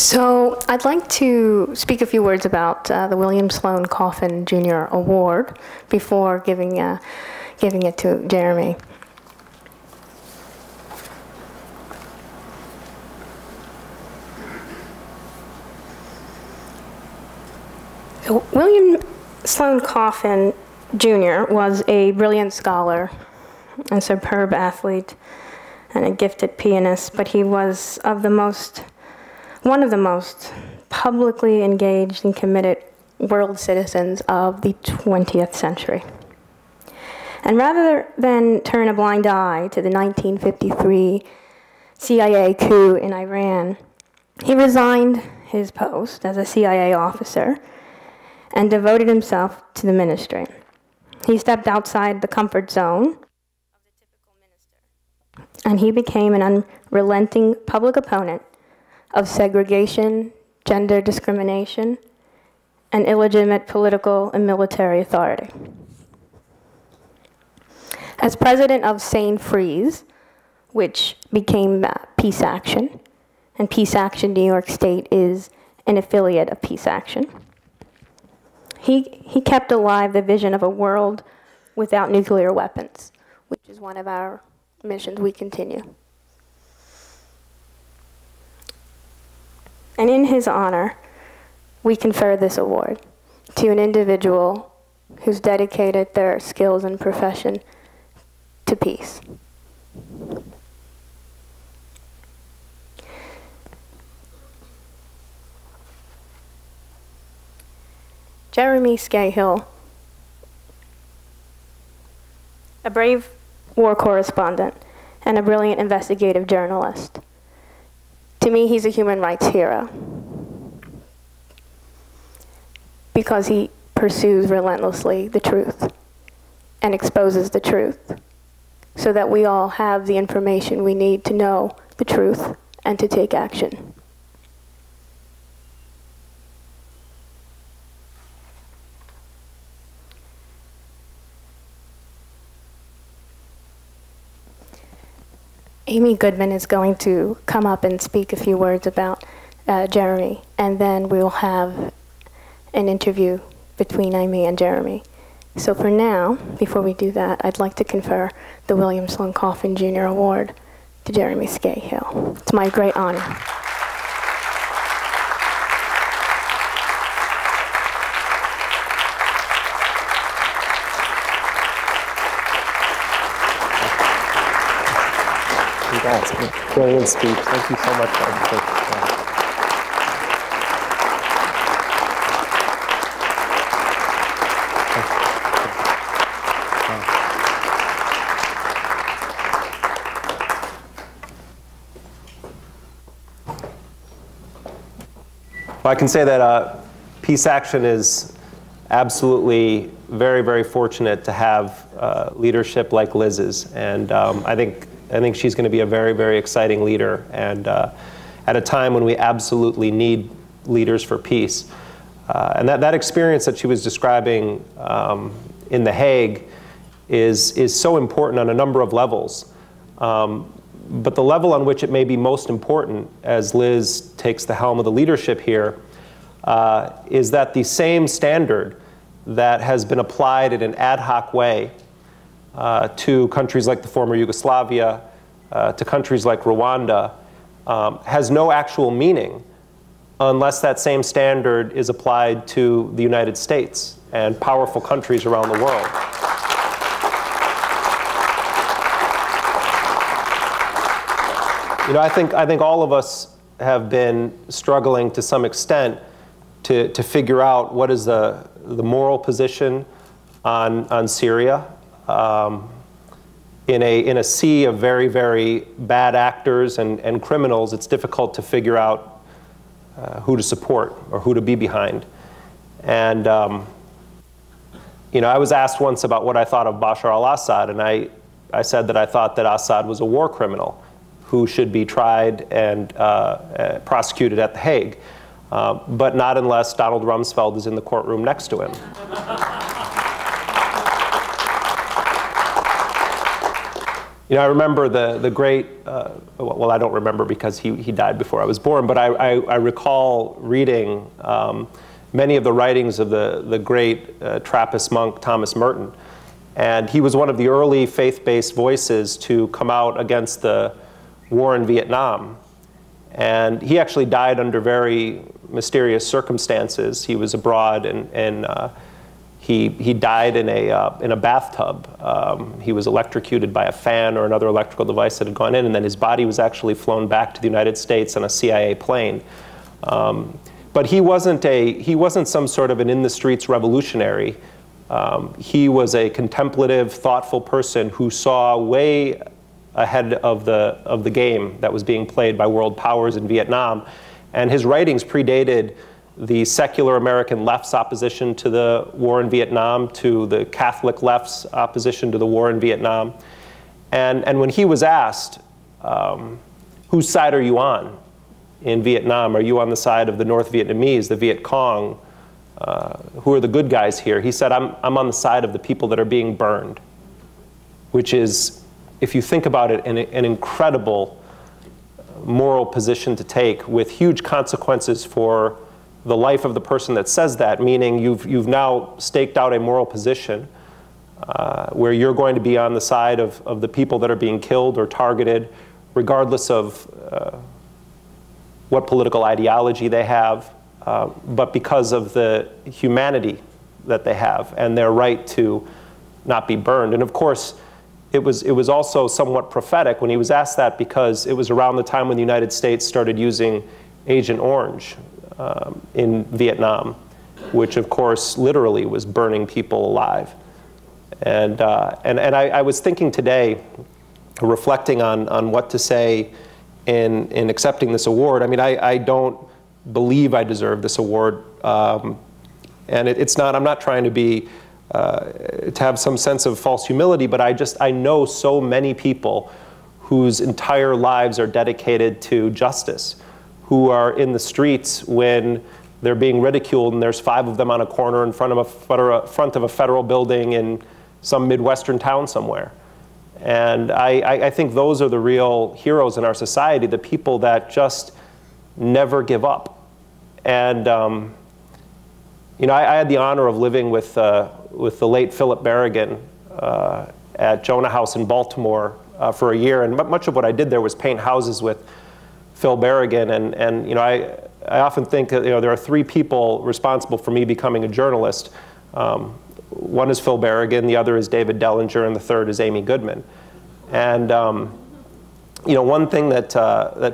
So I'd like to speak a few words about the William Sloane Coffin Jr. Award before giving it to Jeremy. William Sloane Coffin Jr. was a brilliant scholar, a superb athlete, and a gifted pianist, but he was one of the most publicly engaged and committed world citizens of the 20th century. And rather than turn a blind eye to the 1953 CIA coup in Iran, he resigned his post as a CIA officer and devoted himself to the ministry. He stepped outside the comfort zone of the typical minister, and he became an unrelenting public opponent of segregation, gender discrimination, and illegitimate political and military authority. As president of St. Freeze, which became Peace Action, and Peace Action New York State is an affiliate of Peace Action, he kept alive the vision of a world without nuclear weapons, which is one of our missions we continue. And in his honor, we confer this award to an individual who's dedicated their skills and profession to peace. Jeremy Scahill, a brave war correspondent and a brilliant investigative journalist. To me, he's a human rights hero because he pursues relentlessly the truth and exposes the truth so that we all have the information we need to know the truth and to take action. Amy Goodman is going to come up and speak a few words about Jeremy, and then we'll have an interview between Amy and Jeremy. So for now, before we do that, I'd like to confer the William Sloane Coffin Jr. Award to Jeremy Scahill. It's my great honor. That's a brilliant speech. Thank you so much, Ed. Well, I can say that Peace Action is absolutely very, very fortunate to have leadership like Liz's, and I think she's going to be a very, very exciting leader, and at a time when we absolutely need leaders for peace. And that experience that she was describing in The Hague is so important on a number of levels. But the level on which it may be most important, as Liz takes the helm of the leadership here, is that the same standard that has been applied in an ad hoc way to countries like the former Yugoslavia, to countries like Rwanda, has no actual meaning unless that same standard is applied to the United States and powerful countries around the world. You know, I think all of us have been struggling to some extent to figure out what is the moral position on Syria. In a sea of very, very bad actors and criminals, it's difficult to figure out who to support or who to be behind. And you know, I was asked once about what I thought of Bashar al-Assad, and I said that I thought that Assad was a war criminal who should be tried and prosecuted at The Hague, but not unless Donald Rumsfeld is in the courtroom next to him. You You know, I remember the great, well, I don't remember because he died before I was born, but I recall reading many of the writings of the great Trappist monk Thomas Merton. And he was one of the early faith-based voices to come out against the war in Vietnam. And he actually died under very mysterious circumstances. He was abroad, and he died in a bathtub. He was electrocuted by a fan or another electrical device that had gone in, and then his body was actually flown back to the United States on a CIA plane. But he wasn't some sort of an in-the-streets revolutionary. He was a contemplative, thoughtful person who saw way ahead of the game that was being played by world powers in Vietnam. And his writings predated the secular American left's opposition to the war in Vietnam, to the Catholic left's opposition to the war in Vietnam. And when he was asked, whose side are you on in Vietnam? Are you on the side of the North Vietnamese, the Viet Cong? Who are the good guys here? He said, I'm on the side of the people that are being burned, which is, if you think about it, an incredible moral position to take with huge consequences for the life of the person that says that, meaning you've now staked out a moral position where you're going to be on the side of the people that are being killed or targeted, regardless of what political ideology they have, but because of the humanity that they have and their right to not be burned. And of course, it was also somewhat prophetic when he was asked that, because it was around the time when the United States started using Agent Orange in Vietnam, which of course literally was burning people alive. And I was thinking today, reflecting on what to say in accepting this award. I mean, I don't believe I deserve this award, and I'm not trying to be to have some sense of false humility, but I know so many people whose entire lives are dedicated to justice, who are in the streets when they're being ridiculed, and there's 5 of them on a corner in front of a federal building in some Midwestern town somewhere. And I think those are the real heroes in our society, the people that just never give up. And you know, I had the honor of living with the late Philip Berrigan at Jonah House in Baltimore for a year, and much of what I did there was paint houses with Phil Berrigan. And you know, I often think that, you know, there are 3 people responsible for me becoming a journalist. One is Phil Berrigan, the other is David Dellinger, and the third is Amy Goodman. And you know, one thing that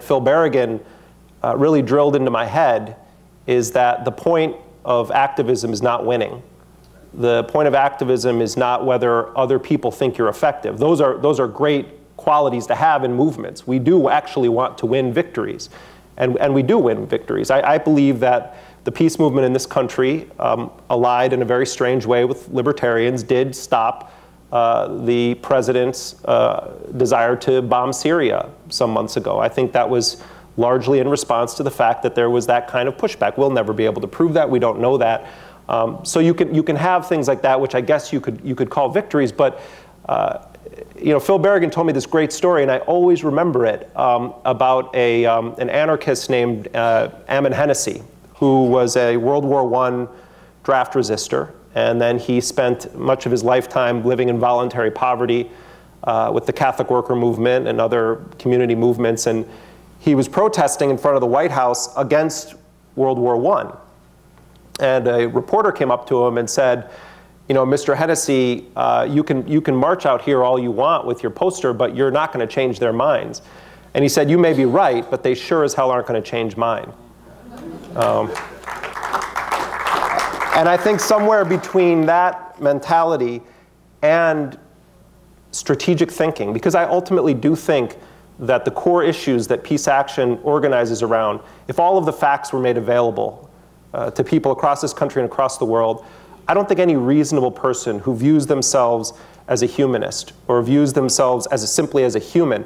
Phil Berrigan really drilled into my head is that the point of activism is not winning. The point of activism is not whether other people think you're effective. Those are great qualities to have in movements. We do actually want to win victories, and we do win victories. I believe that the peace movement in this country, allied in a very strange way with libertarians, did stop the president's desire to bomb Syria some months ago. I think that was largely in response to the fact that there was that kind of pushback. We'll never be able to prove that. We don't know that. So you can have things like that, which I guess you could call victories. But you know, Phil Berrigan told me this great story, and I always remember it, about an anarchist named Ammon Hennessy, who was a World War I draft resistor, and then he spent much of his lifetime living in voluntary poverty with the Catholic worker movement and other community movements. And he was protesting in front of the White House against World War I. And a reporter came up to him and said, you know, Mr. Hennessy, you can march out here all you want with your poster, but you're not going to change their minds. And he said, you may be right, but they sure as hell aren't going to change mine. And I think somewhere between that mentality and strategic thinking, because I ultimately do think that the core issues that Peace Action organizes around, if all of the facts were made available to people across this country and across the world, I don't think any reasonable person who views themselves as a humanist or views themselves as simply as a human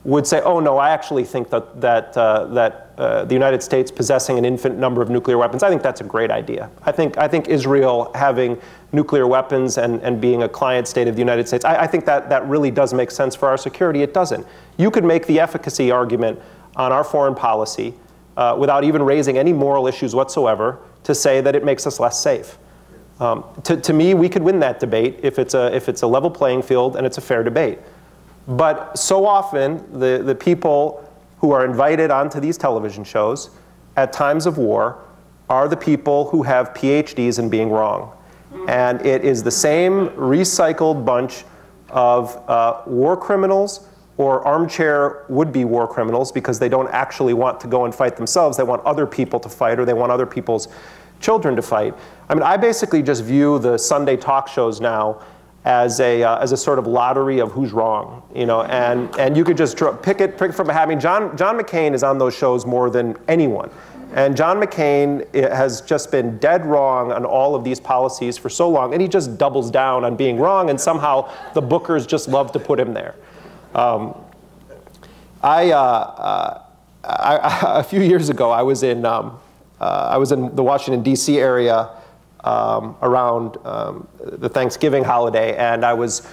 would say, oh no, I actually think that the United States possessing an infinite number of nuclear weapons, I think that's a great idea. I think Israel having nuclear weapons and being a client state of the United States, I think that really does make sense for our security. It doesn't. You could make the efficacy argument on our foreign policy without even raising any moral issues whatsoever to say that it makes us less safe. To me, we could win that debate if it's a level playing field and it's a fair debate. But so often, the people who are invited onto these television shows at times of war are the people who have PhDs in being wrong. And it is the same recycled bunch of war criminals or armchair would-be war criminals because they don't actually want to go and fight themselves. They want other people to fight, or they want other people's children to fight. I mean, I basically just view the Sunday talk shows now as a sort of lottery of who's wrong, you know, and you could just pick from a hat. I mean, John McCain is on those shows more than anyone. And John McCain has just been dead wrong on all of these policies for so long, and he just doubles down on being wrong, and somehow the bookers just love to put him there. A few years ago, I was in the Washington, D.C. area around the Thanksgiving holiday, and I was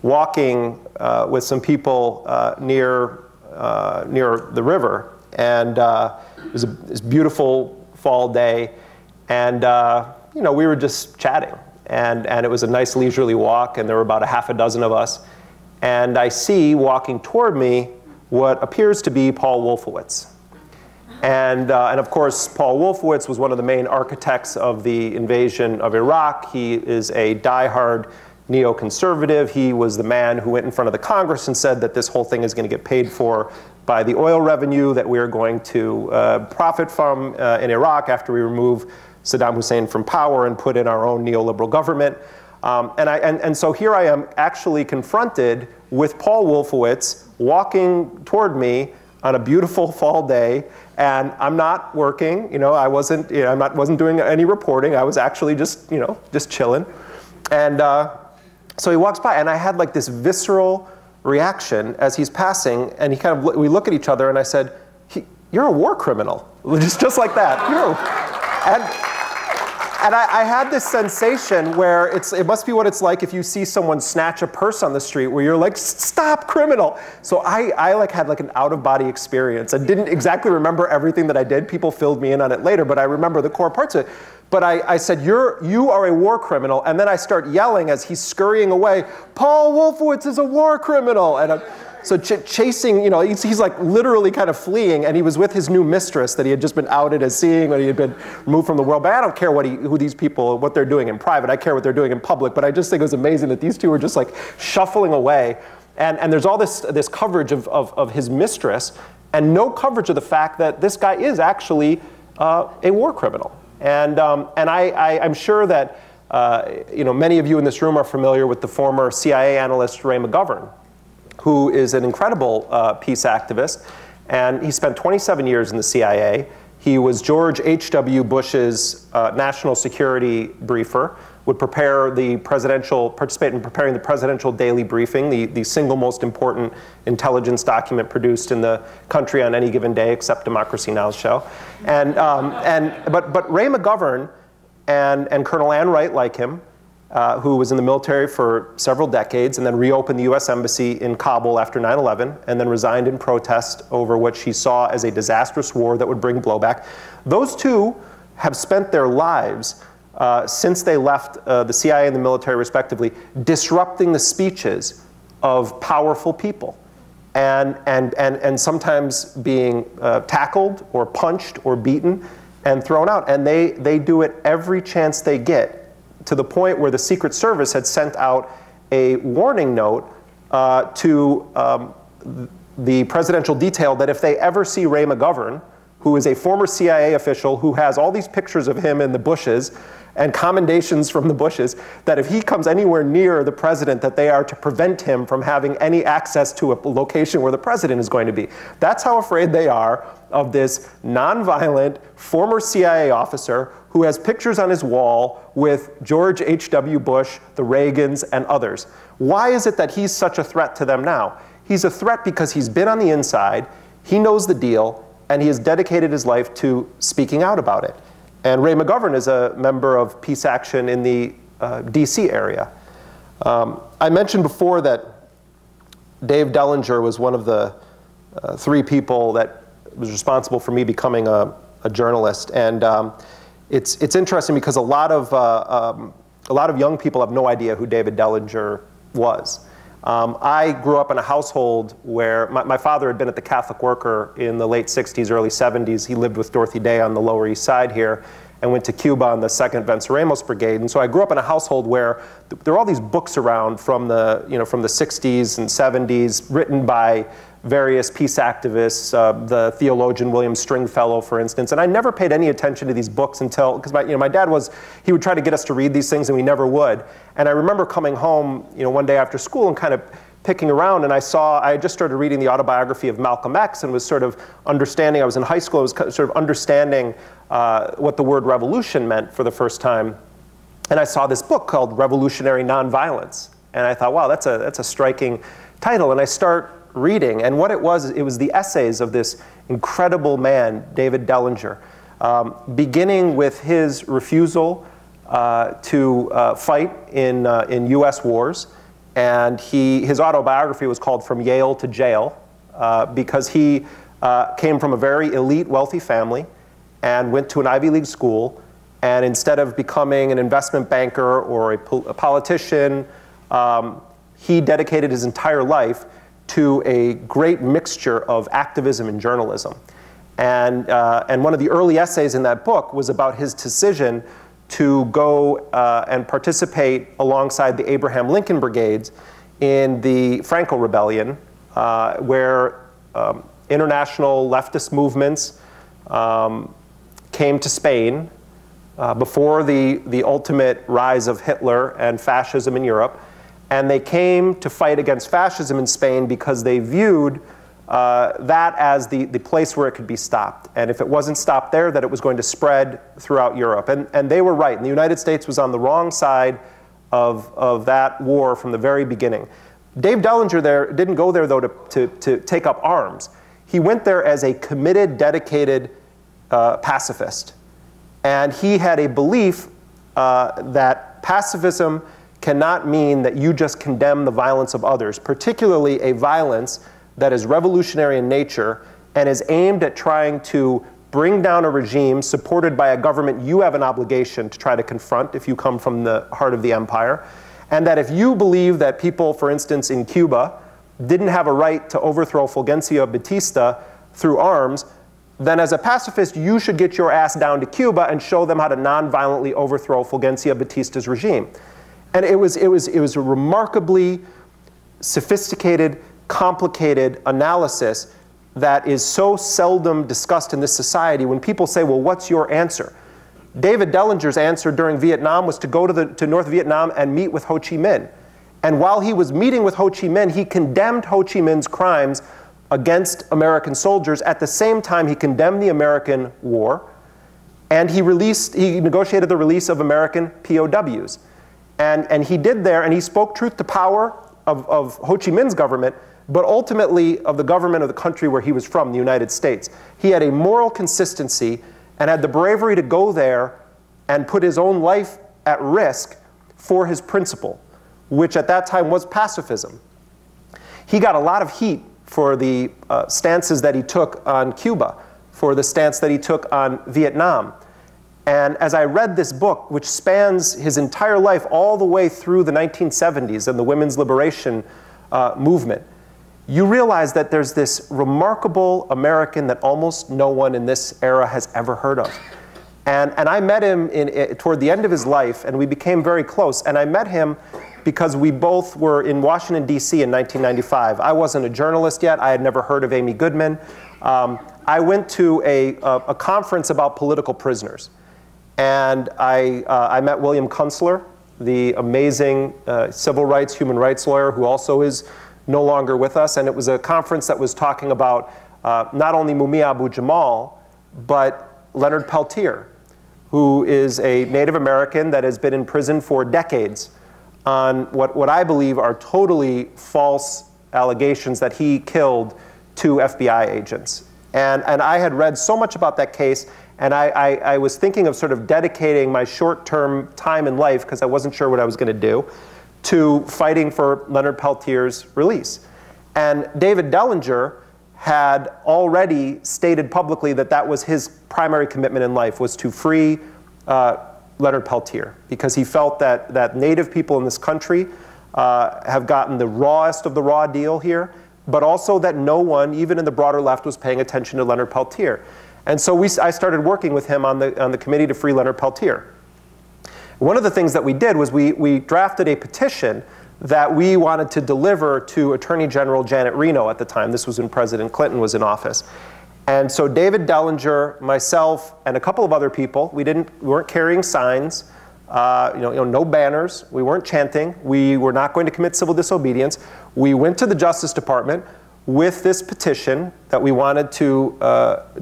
walking with some people near the river, and it was this beautiful fall day, and you know, we were just chatting, and it was a nice leisurely walk, and there were about a half a dozen of us, and I see walking toward me what appears to be Paul Wolfowitz. And of course, Paul Wolfowitz was one of the main architects of the invasion of Iraq. He is a diehard neoconservative. He was the man who went in front of the Congress and said that this whole thing is going to get paid for by the oil revenue that we are going to profit from in Iraq after we remove Saddam Hussein from power and put in our own neoliberal government. And so here I am actually confronted with Paul Wolfowitz walking toward me on a beautiful fall day, and I'm not working. You know, I wasn't doing any reporting. I was actually just chilling. And so he walks by, and I had like this visceral reaction as he's passing, and we look at each other, and I said, "You're a war criminal," just like that. And I had this sensation where it must be what it's like if you see someone snatch a purse on the street, where you're like, "Stop, criminal!" So I had like an out-of-body experience. I didn't exactly remember everything that I did. People filled me in on it later, but I remember the core parts of it. But I said, you are a war criminal, and then I start yelling as he's scurrying away, "Paul Wolfowitz is a war criminal!" And so chasing, you know, he's like literally kind of fleeing, and he was with his new mistress that he had just been outed as seeing when he had been removed from the world. But I don't care who these people, what they're doing in private. I care what they're doing in public. But I just think it was amazing that these two were just like shuffling away. And there's all this coverage of his mistress, and no coverage of the fact that this guy is actually a war criminal. And I'm sure that you know, many of you in this room are familiar with the former CIA analyst Ray McGovern, who is an incredible peace activist, and he spent 27 years in the CIA. He was George H.W. Bush's national security briefer, would participate in preparing the presidential daily briefing, the single most important intelligence document produced in the country on any given day, except Democracy Now's show. But Ray McGovern and Colonel Ann Wright, like him, who was in the military for several decades and then reopened the U.S. Embassy in Kabul after 9/11 and then resigned in protest over what she saw as a disastrous war that would bring blowback. Those two have spent their lives since they left the CIA and the military respectively, disrupting the speeches of powerful people and sometimes being tackled or punched or beaten and thrown out. And they do it every chance they get, to the point where the Secret Service had sent out a warning note to the presidential detail that if they ever see Ray McGovern, who is a former CIA official who has all these pictures of him in the bushes and commendations from the bushes, that if he comes anywhere near the president, that they are to prevent him from having any access to a location where the president is going to be. That's how afraid they are of this nonviolent former CIA officer who has pictures on his wall with George H.W. Bush, the Reagans, and others. Why is it that he's such a threat to them now? He's a threat because he's been on the inside, he knows the deal, and he has dedicated his life to speaking out about it. And Ray McGovern is a member of Peace Action in the DC area. I mentioned before that Dave Dellinger was one of the 3 people that was responsible for me becoming a journalist. And it's interesting because a lot of young people have no idea who David Dellinger was. I grew up in a household where my father had been at the Catholic Worker in the late 60s, early 70s. He lived with Dorothy Day on the Lower East Side here and went to Cuba on the 2nd Venceremos Brigade. And so I grew up in a household where there were all these books around from the 60s and 70s written by various peace activists, the theologian William Stringfellow, for instance. And I never paid any attention to these books until, because my dad he would try to get us to read these things and we never would. And I remember coming home one day after school and kind of picking around, and I had just started reading the autobiography of Malcolm X and was sort of understanding, I was in high school, I was sort of understanding what the word revolution meant for the first time. And I saw this book called Revolutionary Nonviolence. And I thought, wow, that's a striking title. And I start reading, and what it was the essays of this incredible man, David Dellinger, beginning with his refusal to fight in US wars. And his autobiography was called From Yale to Jail, because he came from a very elite, wealthy family and went to an Ivy League school, and instead of becoming an investment banker or a politician, he dedicated his entire life to a great mixture of activism and journalism. And one of the early essays in that book was about his decision to go and participate alongside the Abraham Lincoln Brigades in the Franco Rebellion, where international leftist movements came to Spain before the ultimate rise of Hitler and fascism in Europe. And they came to fight against fascism in Spain because they viewed that as the place where it could be stopped. And if it wasn't stopped there, that it was going to spread throughout Europe. And they were right. And the United States was on the wrong side of that war from the very beginning. Dave Dellinger didn't go there, though, to take up arms. He went there as a committed, dedicated pacifist. And he had a belief that pacifism cannot mean that you just condemn the violence of others, particularly a violence that is revolutionary in nature and is aimed at trying to bring down a regime supported by a government you have an obligation to try to confront if you come from the heart of the empire. And that if you believe that people, for instance, in Cuba, didn't have a right to overthrow Fulgencio Batista through arms, then as a pacifist, you should get your ass down to Cuba and show them how to non-violently overthrow Fulgencio Batista's regime. And it was a remarkably sophisticated, complicated analysis that is so seldom discussed in this society. When people say, well, what's your answer? David Dellinger's answer during Vietnam was to go to North Vietnam and meet with Ho Chi Minh. And while he was meeting with Ho Chi Minh, he condemned Ho Chi Minh's crimes against American soldiers. At the same time, he condemned the American war, and he negotiated the release of American POWs. And he did there, and he spoke truth to power of Ho Chi Minh's government, but ultimately of the government of the country where he was from, the United States. He had a moral consistency and had the bravery to go there and put his own life at risk for his principle, which at that time was pacifism. He got a lot of heat for the stances that he took on Cuba, for the stance that he took on Vietnam. And as I read this book, which spans his entire life all the way through the 1970s and the women's liberation movement, you realize that there's this remarkable American that almost no one in this era has ever heard of. And I met him toward the end of his life, and we became very close. And I met him because we both were in Washington, D.C. in 1995. I wasn't a journalist yet. I had never heard of Amy Goodman. I went to a conference about political prisoners. And I met William Kunstler, the amazing civil rights, human rights lawyer who also is no longer with us. And it was a conference that was talking about not only Mumia Abu-Jamal, but Leonard Peltier, who is a Native American that has been in prison for decades on what I believe are totally false allegations that he killed 2 FBI agents. And I had read so much about that case, and I was thinking of sort of dedicating my short-term time in life, because I wasn't sure what I was going to do, to fighting for Leonard Peltier's release. And David Dellinger had already stated publicly that that was his primary commitment in life, was to free Leonard Peltier, because he felt that Native people in this country have gotten the rawest of the raw deal here, but also that no one, even in the broader left, was paying attention to Leonard Peltier. And so I started working with him on the committee to free Leonard Peltier. One of the things that we did was we drafted a petition that we wanted to deliver to Attorney General Janet Reno at the time. This was when President Clinton was in office. And so David Dellinger, myself, and a couple of other people, we weren't carrying signs, no banners, we weren't chanting, we were not going to commit civil disobedience. We went to the Justice Department with this petition that we wanted to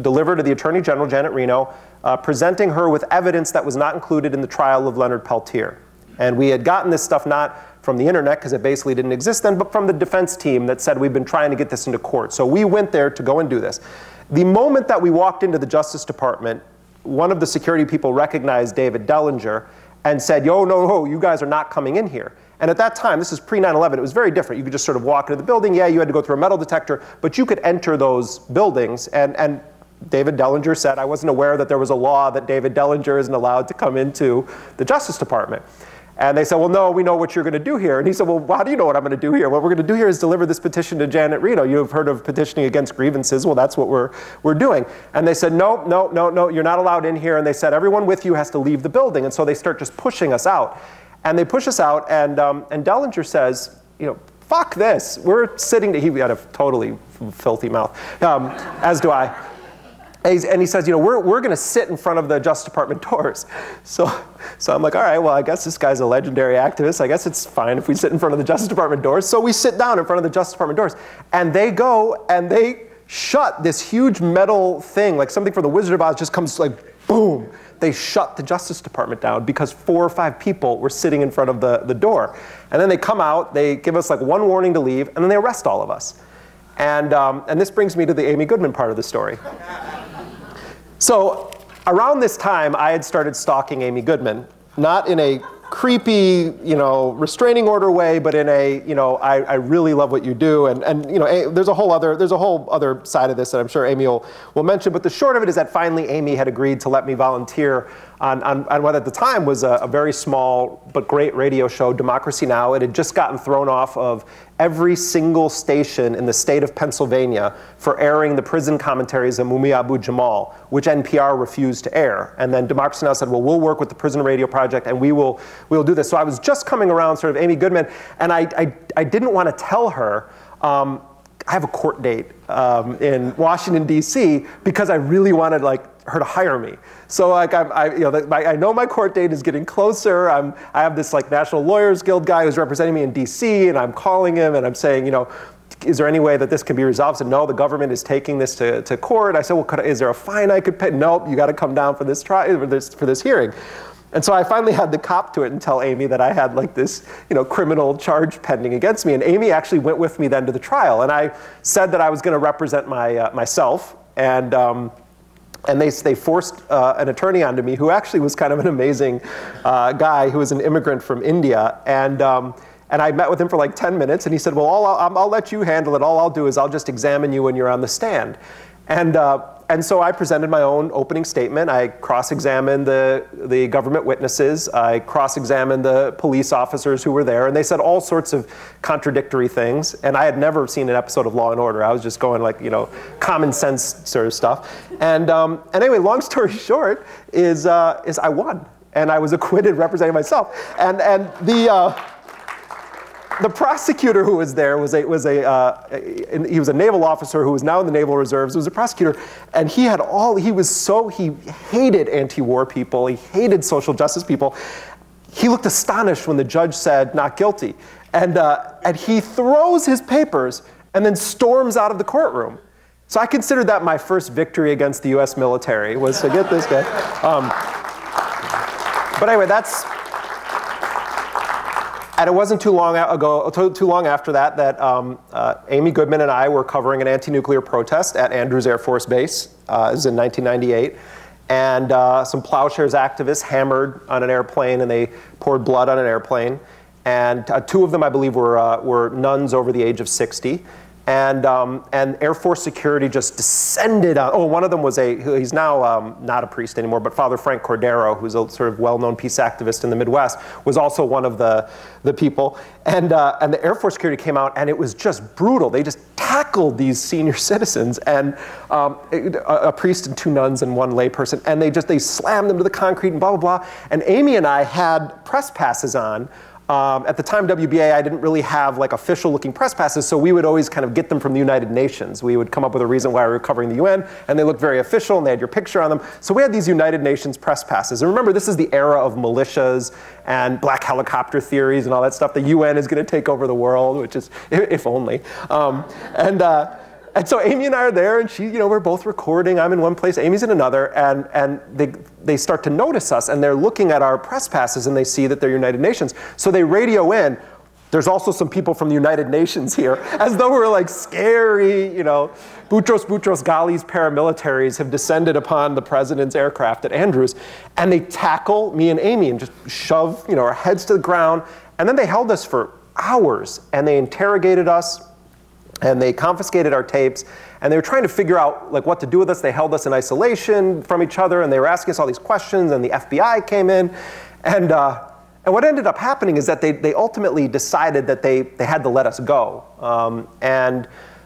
deliver to the Attorney General, Janet Reno, presenting her with evidence that was not included in the trial of Leonard Peltier. And we had gotten this stuff not from the internet, because it basically didn't exist then, but from the defense team that said we've been trying to get this into court. So we went there to go and do this. The moment that we walked into the Justice Department, one of the security people recognized David Dellinger and said, no, you guys are not coming in here. And at that time, this is pre-9/11, it was very different. You could just sort of walk into the building. Yeah, you had to go through a metal detector, but you could enter those buildings. And David Dellinger said, I wasn't aware that there was a law that David Dellinger isn't allowed to come into the Justice Department. And they said, well, no, we know what you're going to do here. And he said, well, how do you know what I'm going to do here? What we're going to do here is deliver this petition to Janet Reno. You have heard of petitioning against grievances. Well, that's what we're doing. And they said, no, you're not allowed in here. And they said, everyone with you has to leave the building. And so they start just pushing us out. And they push us out. And Dellinger says, fuck this. We're sitting, he had a totally filthy mouth, as do I. And he says, we're going to sit in front of the Justice Department doors. So I'm like, all right, well, I guess this guy's a legendary activist. I guess it's fine if we sit in front of the Justice Department doors. So we sit down in front of the Justice Department doors. And they go and they shut this huge metal thing, like something from the Wizard of Oz just comes like, boom. They shut the Justice Department down because 4 or 5 people were sitting in front of the door. And then they come out, they give us like one warning to leave, and then they arrest all of us. And this brings me to the Amy Goodman part of the story. So around this time, I had started stalking Amy Goodman, not in a creepy, restraining order way, but in a, I really love what you do. And there's a whole other side of this that I'm sure Amy will mention. But the short of it is that finally Amy had agreed to let me volunteer on what at the time was a very small but great radio show, Democracy Now! It had just gotten thrown off of every single station in the state of Pennsylvania for airing the prison commentaries of Mumia Abu-Jamal, which NPR refused to air. And then Democracy Now! Said, well, we'll work with the Prison Radio Project and we'll do this. So I was just coming around sort of Amy Goodman, and I didn't want to tell her, I have a court date in Washington, D.C., because I really wanted her to hire me. So I know my court date is getting closer. I have this National Lawyers Guild guy who's representing me in D.C., and I'm calling him and I'm saying, is there any way that this can be resolved? He said, no, the government is taking this to court. I said, well, is there a fine I could pay? Nope, you got to come down for this trial, for this hearing. And so I finally had to cop to it and tell Amy that I had this, criminal charge pending against me. And Amy actually went with me then to the trial. And I said that I was going to represent myself. And they forced an attorney onto me who actually was kind of an amazing guy who was an immigrant from India. And I met with him for 10 minutes. And he said, well, I'll let you handle it. All I'll do is I'll just examine you when you're on the stand. And so I presented my own opening statement. I cross-examined the government witnesses. I cross-examined the police officers who were there. And they said all sorts of contradictory things. And I had never seen an episode of Law & Order. I was just going common sense sort of stuff. And anyway, long story short is I won. And I was acquitted representing myself. And the prosecutor who was there he was a naval officer who was now in the Naval Reserves. He was a prosecutor, and he hated anti-war people. He hated social justice people. He looked astonished when the judge said not guilty, and he throws his papers and then storms out of the courtroom. So I considered that my first victory against the U.S. military, was to get this guy. But anyway, And it wasn't too long after that Amy Goodman and I were covering an anti-nuclear protest at Andrews Air Force Base. It was in 1998. And some Plowshares activists hammered on an airplane, and they poured blood on an airplane. And two of them, I believe, were nuns over the age of 60. And Air Force security just descended on, one of them was he's now not a priest anymore, but Father Frank Cordero, who's a sort of well-known peace activist in the Midwest, was also one of the people. And the Air Force security came out, and it was just brutal. They just tackled these senior citizens, and a priest and two nuns and one layperson, and they slammed them to the concrete and blah, blah, blah. And Amy and I had press passes on. At the time, WBA, I didn't really have like official-looking press passes, so we would always kind of get them from the United Nations. We would come up with a reason why we were covering the UN, and they looked very official, and they had your picture on them. So we had these United Nations press passes. And remember, this is the era of militias and black helicopter theories and all that stuff. The UN is going to take over the world, which is, if only. And so Amy and I are there, and we're both recording. I'm in one place, Amy's in another, and they start to notice us, and they're looking at our press passes, and they see that they're United Nations. So they radio in, there's also some people from the United Nations here, as though we're like scary, Boutros Ghali's paramilitaries have descended upon the president's aircraft at Andrews, and they tackle me and Amy and just shove our heads to the ground, and then they held us for hours, and they interrogated us. And they confiscated our tapes, and they were trying to figure out like what to do with us. They held us in isolation from each other, and they were asking us all these questions, and the FBI came in. And what ended up happening is that they ultimately decided that they had to let us go,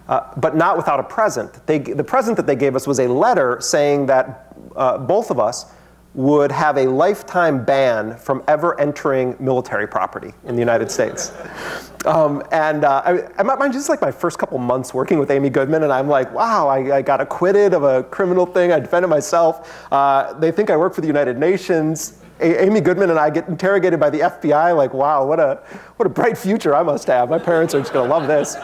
but not without a present. The present that they gave us was a letter saying that both of us would have a lifetime ban from ever entering military property in the United States. Mind just like my first couple months working with Amy Goodman, and I'm like, wow, I got acquitted of a criminal thing. I defended myself. They think I work for the United Nations. Amy Goodman and I get interrogated by the FBI. Like, wow, what a bright future I must have. My parents are just going to love this.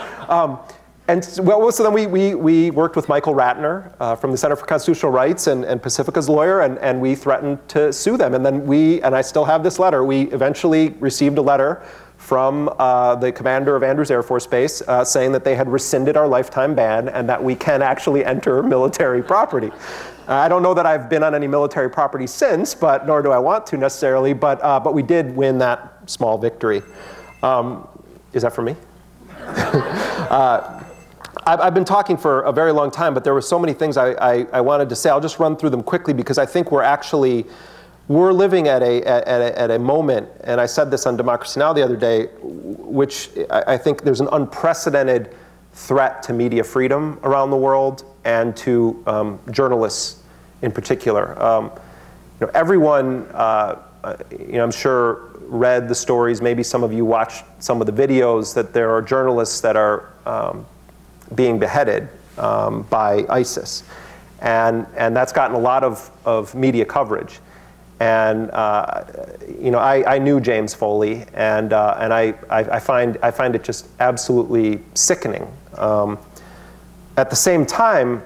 So then we worked with Michael Ratner from the Center for Constitutional Rights and Pacifica's lawyer, and we threatened to sue them. And then and I still have this letter, we eventually received a letter from the commander of Andrews Air Force Base saying that they had rescinded our lifetime ban and that we can actually enter military property. I don't know that I've been on any military property since, but nor do I want to necessarily, but we did win that small victory. Is that for me? I've been talking for a very long time, but there were so many things I wanted to say. I'll just run through them quickly because I think we're living at a moment, and I said this on Democracy Now! The other day, which I think there's an unprecedented threat to media freedom around the world and to journalists in particular. Everyone, I'm sure, read the stories. Maybe some of you watched some of the videos that there are journalists that are being beheaded by ISIS, and that's gotten a lot of media coverage. And I knew James Foley, and I find it just absolutely sickening. At the same time,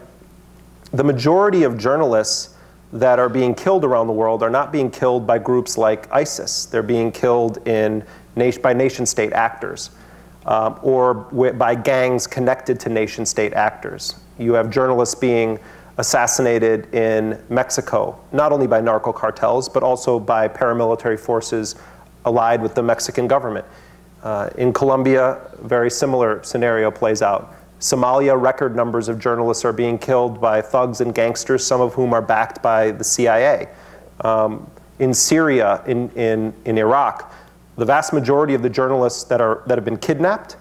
the majority of journalists that are being killed around the world are not being killed by groups like ISIS. They're being killed by nation-state actors. Or by gangs connected to nation-state actors. You have journalists being assassinated in Mexico, not only by narco cartels, but also by paramilitary forces allied with the Mexican government. In Colombia, a very similar scenario plays out. Somalia, record numbers of journalists are being killed by thugs and gangsters, some of whom are backed by the CIA. In Syria, in Iraq, the vast majority of the journalists that have been kidnapped,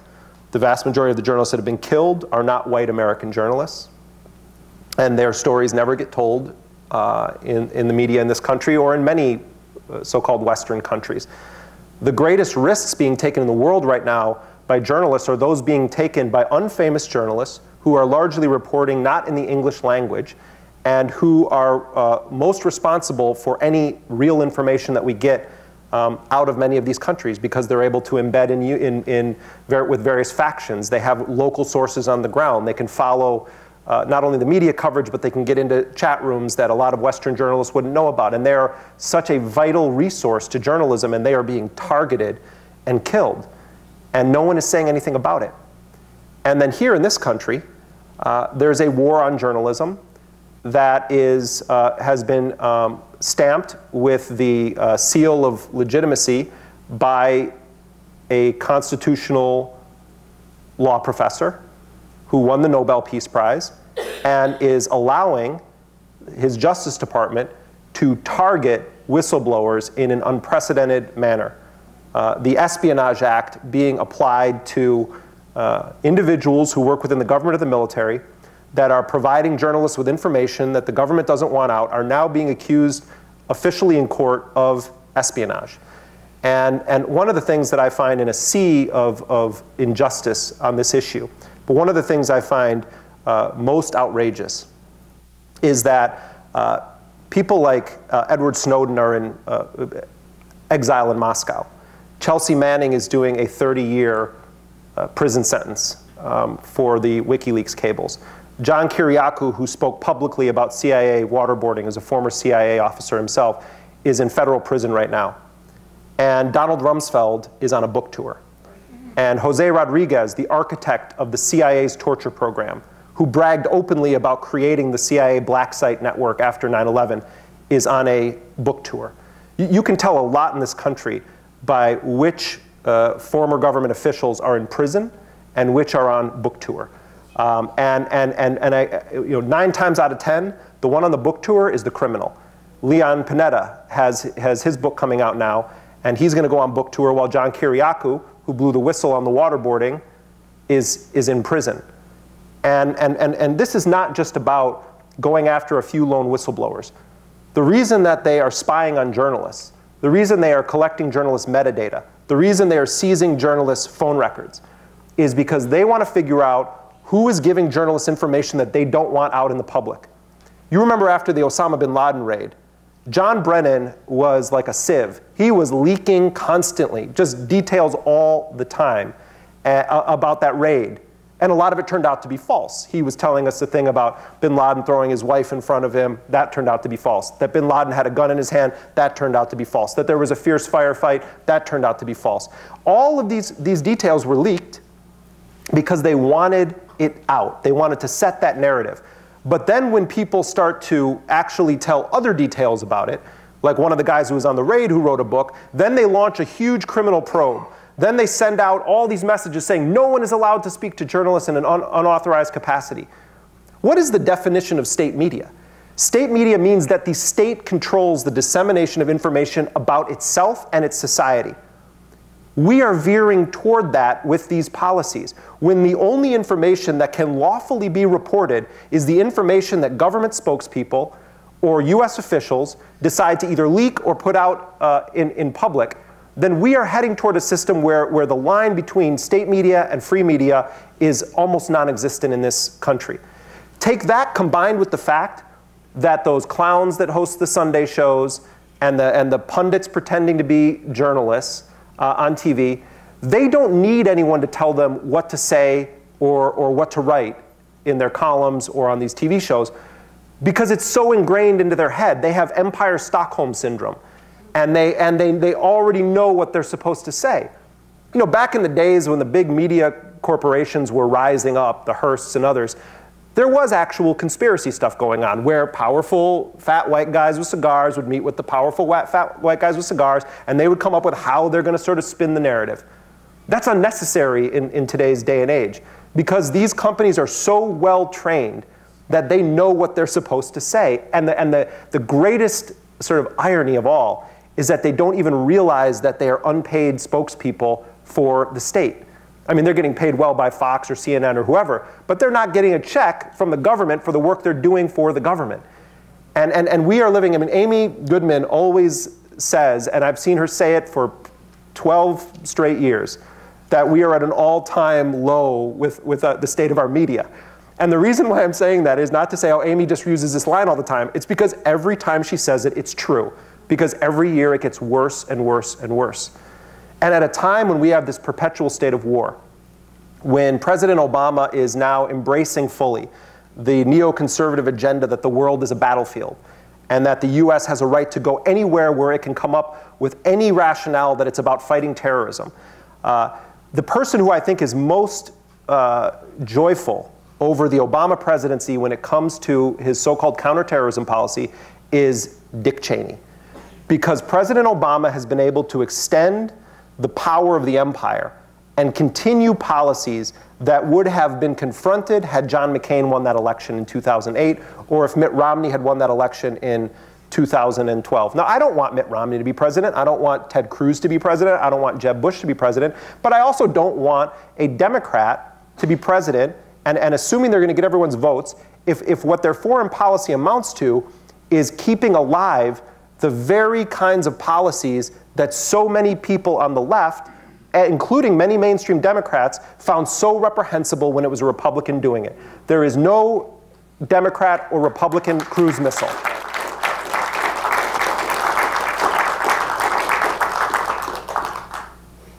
the vast majority of the journalists that have been killed are not white American journalists. And their stories never get told in the media in this country or in many so-called Western countries. The greatest risks being taken in the world right now by journalists are those being taken by unfamous journalists who are largely reporting not in the English language and who are most responsible for any real information that we get out of many of these countries because they're able to embed with various factions. They have local sources on the ground. They can follow not only the media coverage, but they can get into chat rooms that a lot of Western journalists wouldn't know about. And they're such a vital resource to journalism, and they are being targeted and killed, and no one is saying anything about it. And then here in this country, there's a war on journalism that has been stamped with the seal of legitimacy by a constitutional law professor who won the Nobel Peace Prize and is allowing his Justice Department to target whistleblowers in an unprecedented manner. The Espionage Act being applied to individuals who work within the government or the military that are providing journalists with information that the government doesn't want out are now being accused officially in court of espionage. And one of the things that I find in a sea of injustice on this issue, but one of the things I find most outrageous is that people like Edward Snowden are in exile in Moscow. Chelsea Manning is doing a 30-year prison sentence for the WikiLeaks cables. John Kiriakou, who spoke publicly about CIA waterboarding as a former CIA officer himself, is in federal prison right now. And Donald Rumsfeld is on a book tour. And Jose Rodriguez, the architect of the CIA's torture program, who bragged openly about creating the CIA black site network after 9/11, is on a book tour. You can tell a lot in this country by which former government officials are in prison and which are on book tour. And 9 times out of 10, the one on the book tour is the criminal. Leon Panetta has his book coming out now, and he's going to go on book tour while John Kiriakou, who blew the whistle on the waterboarding, is in prison. And this is not just about going after a few lone whistleblowers. The reason that they are spying on journalists, the reason they are collecting journalist metadata, the reason they are seizing journalists' phone records is because they want to figure out who is giving journalists information that they don't want out in the public. You remember after the Osama bin Laden raid, John Brennan was like a sieve. He was leaking constantly, just details all the time about that raid. And a lot of it turned out to be false. He was telling us the thing about bin Laden throwing his wife in front of him. That turned out to be false. That bin Laden had a gun in his hand. That turned out to be false. That there was a fierce firefight. That turned out to be false. All of these details were leaked because they wanted it out. They wanted to set that narrative. But then when people start to actually tell other details about it, like one of the guys who was on the raid who wrote a book, then they launch a huge criminal probe. Then they send out all these messages saying no one is allowed to speak to journalists in an unauthorized capacity. What is the definition of state media? State media means that the state controls the dissemination of information about itself and its society. We are veering toward that with these policies, when the only information that can lawfully be reported is the information that government spokespeople or US officials decide to either leak or put out in public. Then we are heading toward a system where the line between state media and free media is almost non-existent in this country. Take that combined with the fact that those clowns that host the Sunday shows and the pundits pretending to be journalists on TV, they don't need anyone to tell them what to say or what to write in their columns or on these TV shows because it's so ingrained into their head. They have Empire Stockholm syndrome. And they already know what they're supposed to say. You know, back in the days when the big media corporations were rising up, the Hearsts and others, there was actual conspiracy stuff going on where powerful fat white guys with cigars would meet with the powerful fat white guys with cigars, and they would come up with how they're going to sort of spin the narrative. That's unnecessary in today's day and age because these companies are so well trained that they know what they're supposed to say. And the greatest sort of irony of all is that they don't even realize that they are unpaid spokespeople for the state. I mean, they're getting paid well by Fox or CNN or whoever, but they're not getting a check from the government for the work they're doing for the government. And we are living, I mean, Amy Goodman always says, and I've seen her say it for 12 straight years, that we are at an all-time low with the state of our media. And the reason why I'm saying that is not to say, oh, Amy just uses this line all the time. It's because every time she says it, it's true. Because every year it gets worse and worse and worse. And at a time when we have this perpetual state of war, when President Obama is now embracing fully the neoconservative agenda that the world is a battlefield, and that the US has a right to go anywhere where it can come up with any rationale that it's about fighting terrorism. The person who I think is most joyful over the Obama presidency when it comes to his so-called counterterrorism policy is Dick Cheney. Because President Obama has been able to extend the power of the empire and continue policies that would have been confronted had John McCain won that election in 2008, or if Mitt Romney had won that election in 2012. Now, I don't want Mitt Romney to be president. I don't want Ted Cruz to be president. I don't want Jeb Bush to be president. But I also don't want a Democrat to be president, and assuming they're going to get everyone's votes, if what their foreign policy amounts to is keeping alive the very kinds of policies that so many people on the left, including many mainstream Democrats, found so reprehensible when it was a Republican doing it. There is no Democrat or Republican cruise missile.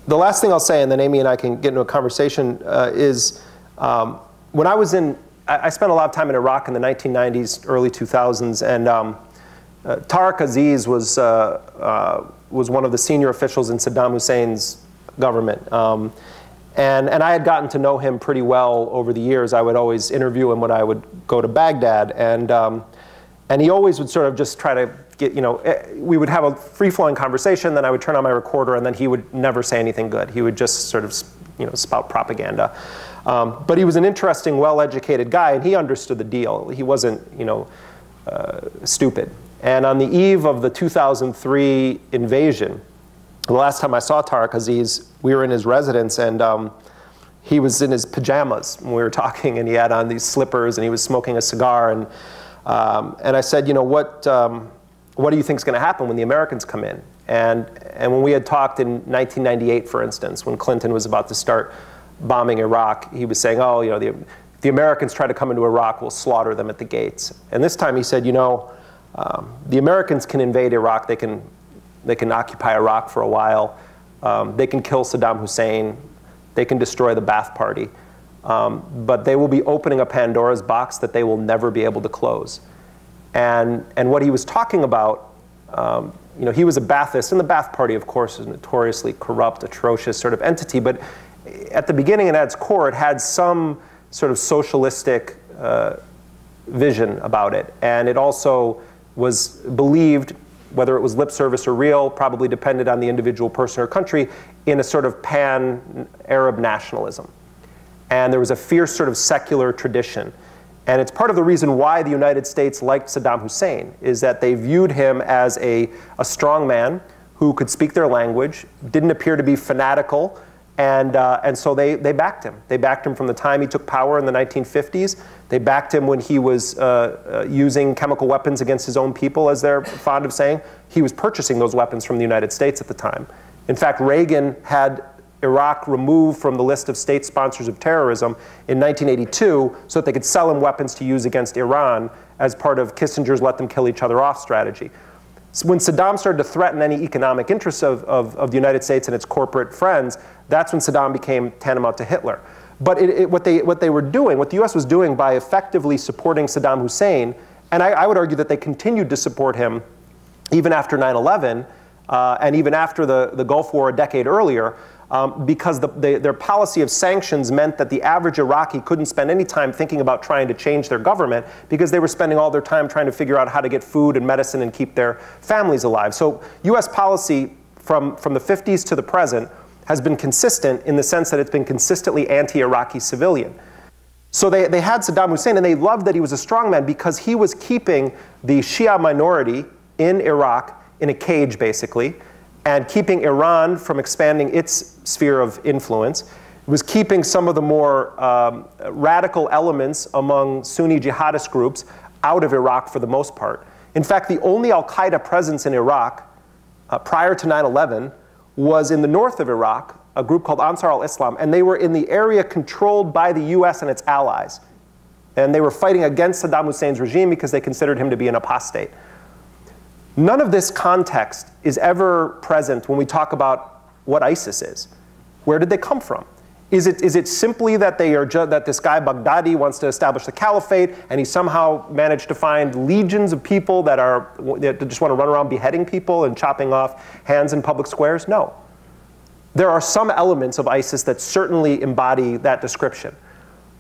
The last thing I'll say, and then Amy and I can get into a conversation, is when I was I spent a lot of time in Iraq in the 1990s, early 2000s, and Tariq Aziz was one of the senior officials in Saddam Hussein's government. And I had gotten to know him pretty well over the years. I would always interview him when I would go to Baghdad. And he always would sort of just try to get, we would have a free-flowing conversation, then I would turn on my recorder, and then he would never say anything good. He would just sort of, spout propaganda. But he was an interesting, well-educated guy, and he understood the deal. He wasn't, stupid. And on the eve of the 2003 invasion, the last time I saw Tariq Aziz, we were in his residence, and he was in his pajamas when we were talking, and he had on these slippers, and he was smoking a cigar. And I said, what do you think is going to happen when the Americans come in? And when we had talked in 1998, for instance, when Clinton was about to start bombing Iraq, he was saying, oh, if the Americans try to come into Iraq, we'll slaughter them at the gates. And this time he said, the Americans can invade Iraq. They can occupy Iraq for a while. They can kill Saddam Hussein. They can destroy the Ba'ath Party. But they will be opening a Pandora's box that they will never be able to close. And what he was talking about, he was a Ba'athist, and the Ba'ath Party, of course, is a notoriously corrupt, atrocious sort of entity. But at the beginning and at its core, it had some sort of socialistic vision about it. And it also was believed, whether it was lip service or real, probably depended on the individual person or country, in a sort of pan-Arab nationalism. And there was a fierce sort of secular tradition. And it's part of the reason why the United States liked Saddam Hussein, is that they viewed him as a strong man who could speak their language, didn't appear to be fanatical, and so they backed him. They backed him from the time he took power in the 1950s. They backed him when he was using chemical weapons against his own people, as they're fond of saying. He was purchasing those weapons from the United States at the time. In fact, Reagan had Iraq removed from the list of state sponsors of terrorism in 1982 so that they could sell him weapons to use against Iran as part of Kissinger's let them kill each other off strategy. So when Saddam started to threaten any economic interests of the United States and its corporate friends, that's when Saddam became tantamount to Hitler. But what they were doing, what the US was doing by effectively supporting Saddam Hussein, and I would argue that they continued to support him even after 9/11 and even after the Gulf War a decade earlier, because their policy of sanctions meant that the average Iraqi couldn't spend any time thinking about trying to change their government, because they were spending all their time trying to figure out how to get food and medicine and keep their families alive. So US policy from the 50s to the present has been consistent in the sense that it's been consistently anti-Iraqi civilian. So they had Saddam Hussein, and they loved that he was a strongman because he was keeping the Shia minority in Iraq in a cage, basically, and keeping Iran from expanding its sphere of influence. It was keeping some of the more radical elements among Sunni jihadist groups out of Iraq for the most part. In fact, the only al-Qaeda presence in Iraq prior to 9/11 was in the north of Iraq, a group called Ansar al-Islam, and they were in the area controlled by the US and its allies. And they were fighting against Saddam Hussein's regime because they considered him to be an apostate. None of this context is ever present when we talk about what ISIS is. Where did they come from? Is it simply that that this guy Baghdadi wants to establish the caliphate, and he somehow managed to find legions of people that just want to run around beheading people and chopping off hands in public squares? No. There are some elements of ISIS that certainly embody that description.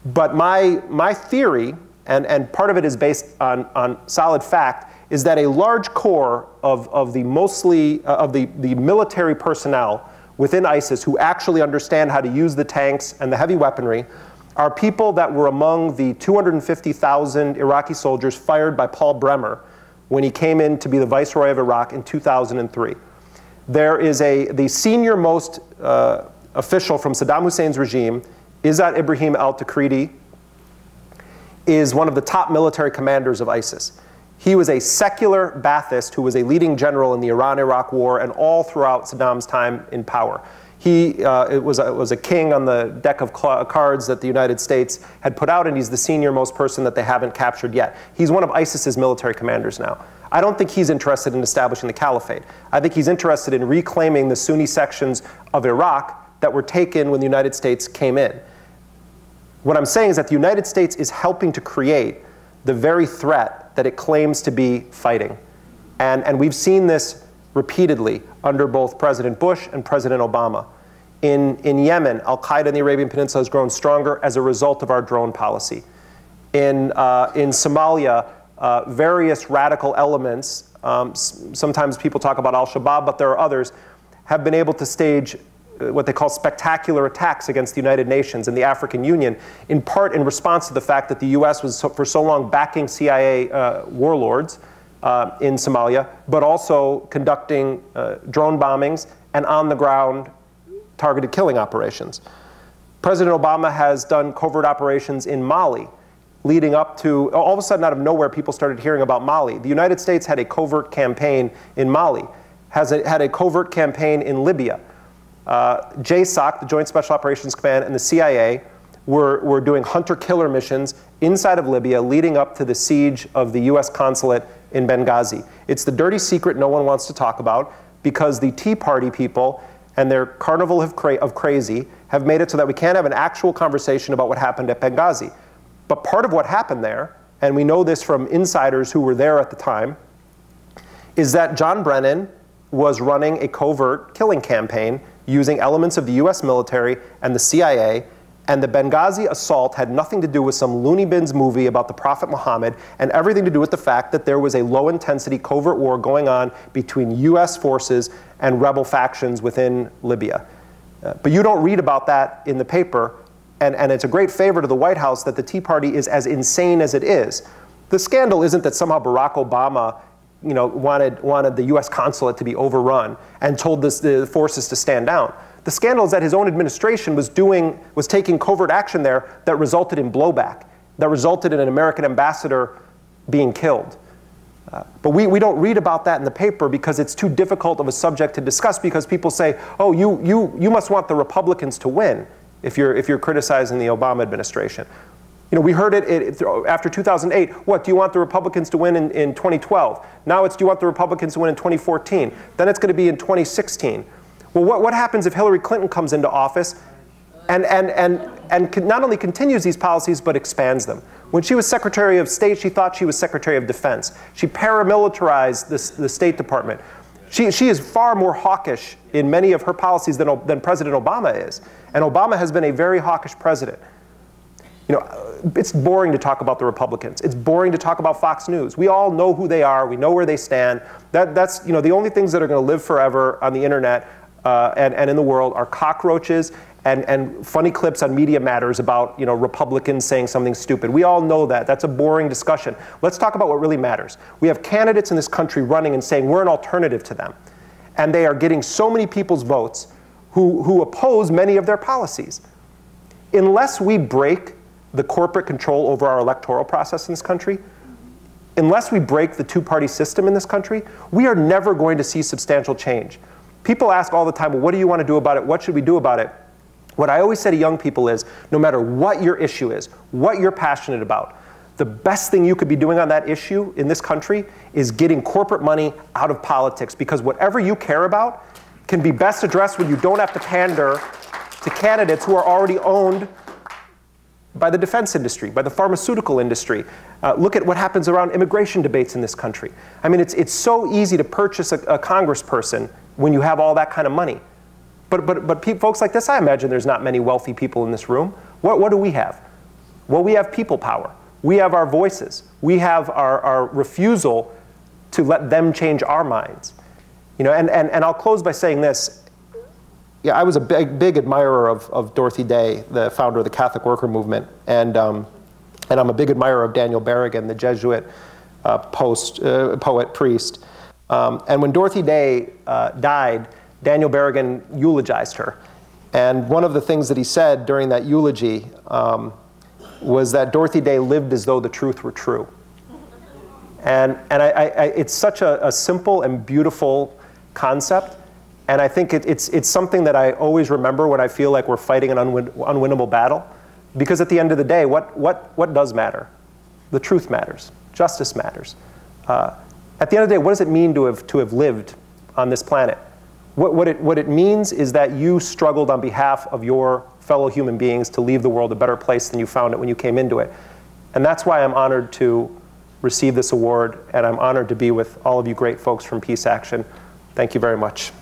But my theory, and part of it is based on solid fact, is that a large core of the military personnel within ISIS who actually understand how to use the tanks and the heavy weaponry are people that were among the 250,000 Iraqi soldiers fired by Paul Bremer when he came in to be the viceroy of Iraq in 2003. There is the senior most official from Saddam Hussein's regime, Izzat Ibrahim al-Takriti, is one of the top military commanders of ISIS. He was a secular Ba'athist who was a leading general in the Iran-Iraq war and all throughout Saddam's time in power. He was a king on the deck of cards that the United States had put out, and he's the senior most person that they haven't captured yet. He's one of ISIS's military commanders now. I don't think he's interested in establishing the caliphate. I think he's interested in reclaiming the Sunni sections of Iraq that were taken when the United States came in. What I'm saying is that the United States is helping to create the very threat that it claims to be fighting. And we've seen this repeatedly under both President Bush and President Obama. In Yemen, al-Qaeda in the Arabian Peninsula has grown stronger as a result of our drone policy. In Somalia, various radical elements, sometimes people talk about al-Shabaab, but there are others, have been able to stage what they call spectacular attacks against the United Nations and the African Union, in part in response to the fact that the US was for so long backing CIA warlords in Somalia, but also conducting drone bombings and on-the-ground targeted killing operations. President Obama has done covert operations in Mali, leading up to, all of a sudden out of nowhere, people started hearing about Mali. The United States had a covert campaign in Mali, had a covert campaign in Libya. JSOC, the Joint Special Operations Command, and the CIA were doing hunter-killer missions inside of Libya leading up to the siege of the US consulate in Benghazi. It's the dirty secret no one wants to talk about because the Tea Party people and their carnival of crazy have made it so that we can't have an actual conversation about what happened at Benghazi. But part of what happened there, and we know this from insiders who were there at the time, is that John Brennan was running a covert killing campaign using elements of the US military and the CIA, and the Benghazi assault had nothing to do with some loony bins movie about the Prophet Muhammad and everything to do with the fact that there was a low-intensity covert war going on between US forces and rebel factions within Libya. But you don't read about that in the paper, and it's a great favor to the White House that the Tea Party is as insane as it is. The scandal isn't that somehow Barack Obama wanted the US consulate to be overrun and told the forces to stand down. The scandal is that his own administration was taking covert action there that resulted in blowback, that resulted in an American ambassador being killed. But we don't read about that in the paper because it's too difficult of a subject to discuss because people say, oh, you must want the Republicans to win if you're criticizing the Obama administration. We heard it after 2008. What, do you want the Republicans to win in 2012? Now it's, do you want the Republicans to win in 2014? Then it's going to be in 2016. Well, what happens if Hillary Clinton comes into office and not only continues these policies, but expands them? When she was Secretary of State, she thought she was Secretary of Defense. She paramilitarized the State Department. She is far more hawkish in many of her policies than President Obama is. And Obama has been a very hawkish president. It's boring to talk about the Republicans. It's boring to talk about Fox News. We all know who they are. We know where they stand. That's the only things that are going to live forever on the internet and in the world are cockroaches and funny clips on Media Matters about Republicans saying something stupid. We all know that. That's a boring discussion. Let's talk about what really matters. We have candidates in this country running and saying we're an alternative to them. And they are getting so many people's votes who oppose many of their policies. Unless we break the corporate control over our electoral process in this country, unless we break the two-party system in this country, we are never going to see substantial change. People ask all the time, well, what do you want to do about it? What should we do about it? What I always say to young people is, no matter what your issue is, what you're passionate about, the best thing you could be doing on that issue in this country is getting corporate money out of politics, because whatever you care about can be best addressed when you don't have to pander to candidates who are already owned by the defense industry, by the pharmaceutical industry. Look at what happens around immigration debates in this country. I mean, it's so easy to purchase a congressperson when you have all that kind of money. But folks like this, I imagine there's not many wealthy people in this room. What do we have? Well, we have people power. We have our voices. We have our refusal to let them change our minds. You know, and I'll close by saying this. Yeah, I was a big admirer of Dorothy Day, the founder of the Catholic Worker Movement, and I'm a big admirer of Daniel Berrigan, the Jesuit poet priest. And when Dorothy Day died, Daniel Berrigan eulogized her, and one of the things that he said during that eulogy was that Dorothy Day lived as though the truth were true. And it's such a simple and beautiful concept. And I think it's something that I always remember when I feel like we're fighting an unwinnable battle. Because at the end of the day, what does matter? The truth matters. Justice matters. At the end of the day, what does it mean to have lived on this planet? What it means is that you struggled on behalf of your fellow human beings to leave the world a better place than you found it when you came into it. And that's why I'm honored to receive this award, and I'm honored to be with all of you great folks from Peace Action. Thank you very much.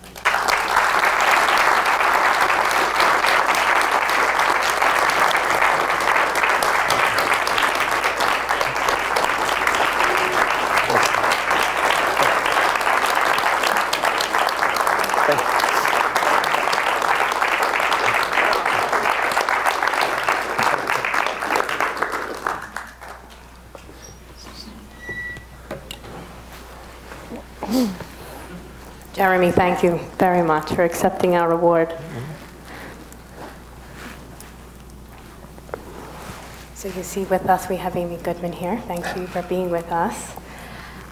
Jeremy, thank you very much for accepting our award. So you see with us, we have Amy Goodman here. Thank you for being with us.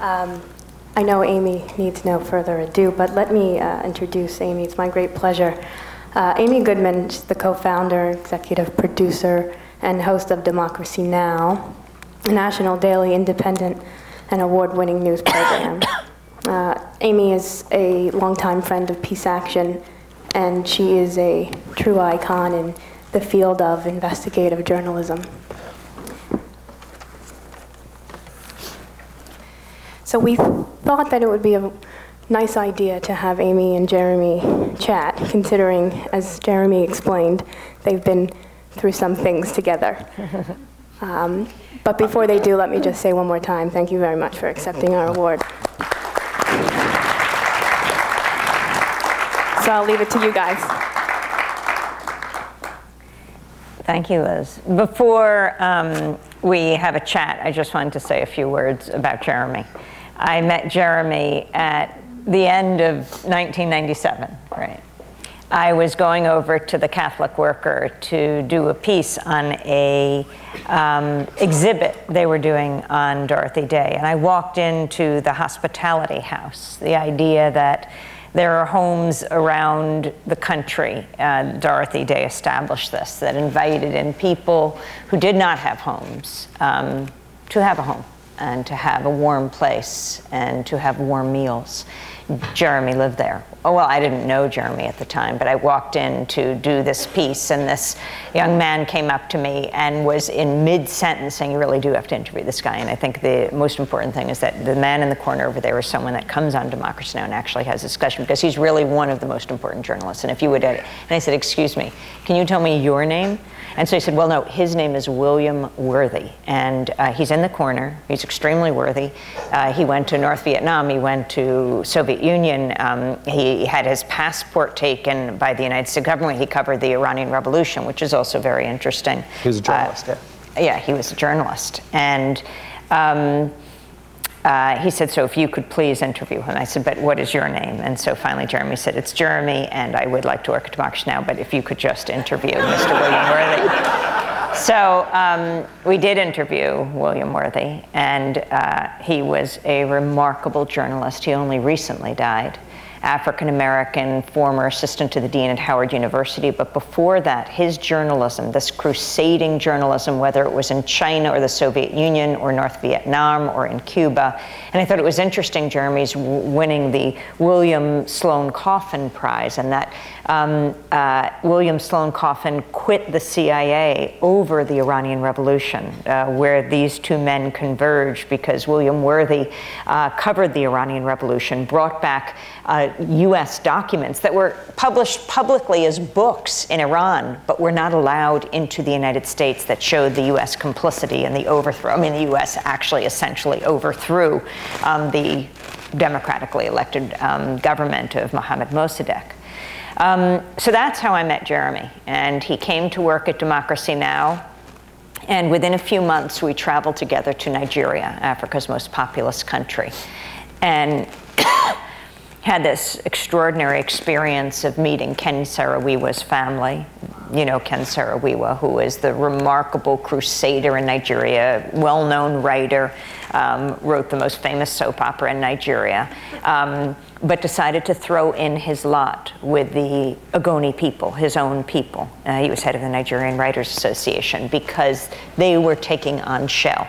I know Amy needs no further ado, but let me introduce Amy. It's my great pleasure. Amy Goodman is the co-founder, executive producer, and host of Democracy Now!, a national daily independent and award-winning news program. Amy is a longtime friend of Peace Action, and she is a true icon in the field of investigative journalism. So we thought that it would be a nice idea to have Amy and Jeremy chat, considering, as Jeremy explained, they've been through some things together. But before they do, let me just say one more time, thank you very much for accepting our award. So I'll leave it to you guys. Thank you, Liz. Before we have a chat, I just wanted to say a few words about Jeremy. I met Jeremy at the end of 1997, right? I was going over to the Catholic Worker to do a piece on a exhibit they were doing on Dorothy Day. And I walked into the hospitality house, the idea that there are homes around the country. Dorothy Day established this, that invited in people who did not have homes to have a home and to have a warm place and to have warm meals. Jeremy lived there. Oh, well, I didn't know Jeremy at the time, but I walked in to do this piece, and this young man came up to me and was in mid-sentence saying, you really do have to interview this guy. And I think the most important thing is that the man in the corner over there is someone that comes on Democracy Now! And actually has a discussion, because he's really one of the most important journalists. And if you would, and I said, excuse me, can you tell me your name? And so he said, well, no, his name is William Worthy, and he's in the corner. He's extremely worthy. He went to North Vietnam. He went to Soviet Union. He had his passport taken by the United States government. He covered the Iranian Revolution, which is also very interesting. He was a journalist, yeah. Yeah, he was a journalist. And he said, so if you could please interview him. I said, but what is your name? And so finally Jeremy said, it's Jeremy, and I would like to work at Democracy Now!, but if you could just interview Mr. William Worthy. So we did interview William Worthy, and he was a remarkable journalist. He only recently died. African-American, former assistant to the dean at Howard University. But before that, his journalism, this crusading journalism, whether it was in China or the Soviet Union or North Vietnam or in Cuba. And I thought it was interesting, Jeremy's winning the William Sloane Coffin Prize, and that William Sloane Coffin quit the CIA over the Iranian Revolution, where these two men converged because William Worthy covered the Iranian Revolution, brought back U.S. documents that were published publicly as books in Iran, but were not allowed into the United States, that showed the U.S. complicity in the overthrow. I mean, the U.S. actually essentially overthrew the democratically elected government of Mohammad Mossadegh. So that's how I met Jeremy. And he came to work at Democracy Now! And within a few months, we traveled together to Nigeria, Africa's most populous country, and had this extraordinary experience of meeting Ken Saro-Wiwa's family. You know Ken Saro-Wiwa, who is the remarkable crusader in Nigeria, well-known writer, wrote the most famous soap opera in Nigeria, but decided to throw in his lot with the Ogoni people, his own people. He was head of the Nigerian Writers Association, because they were taking on Shell,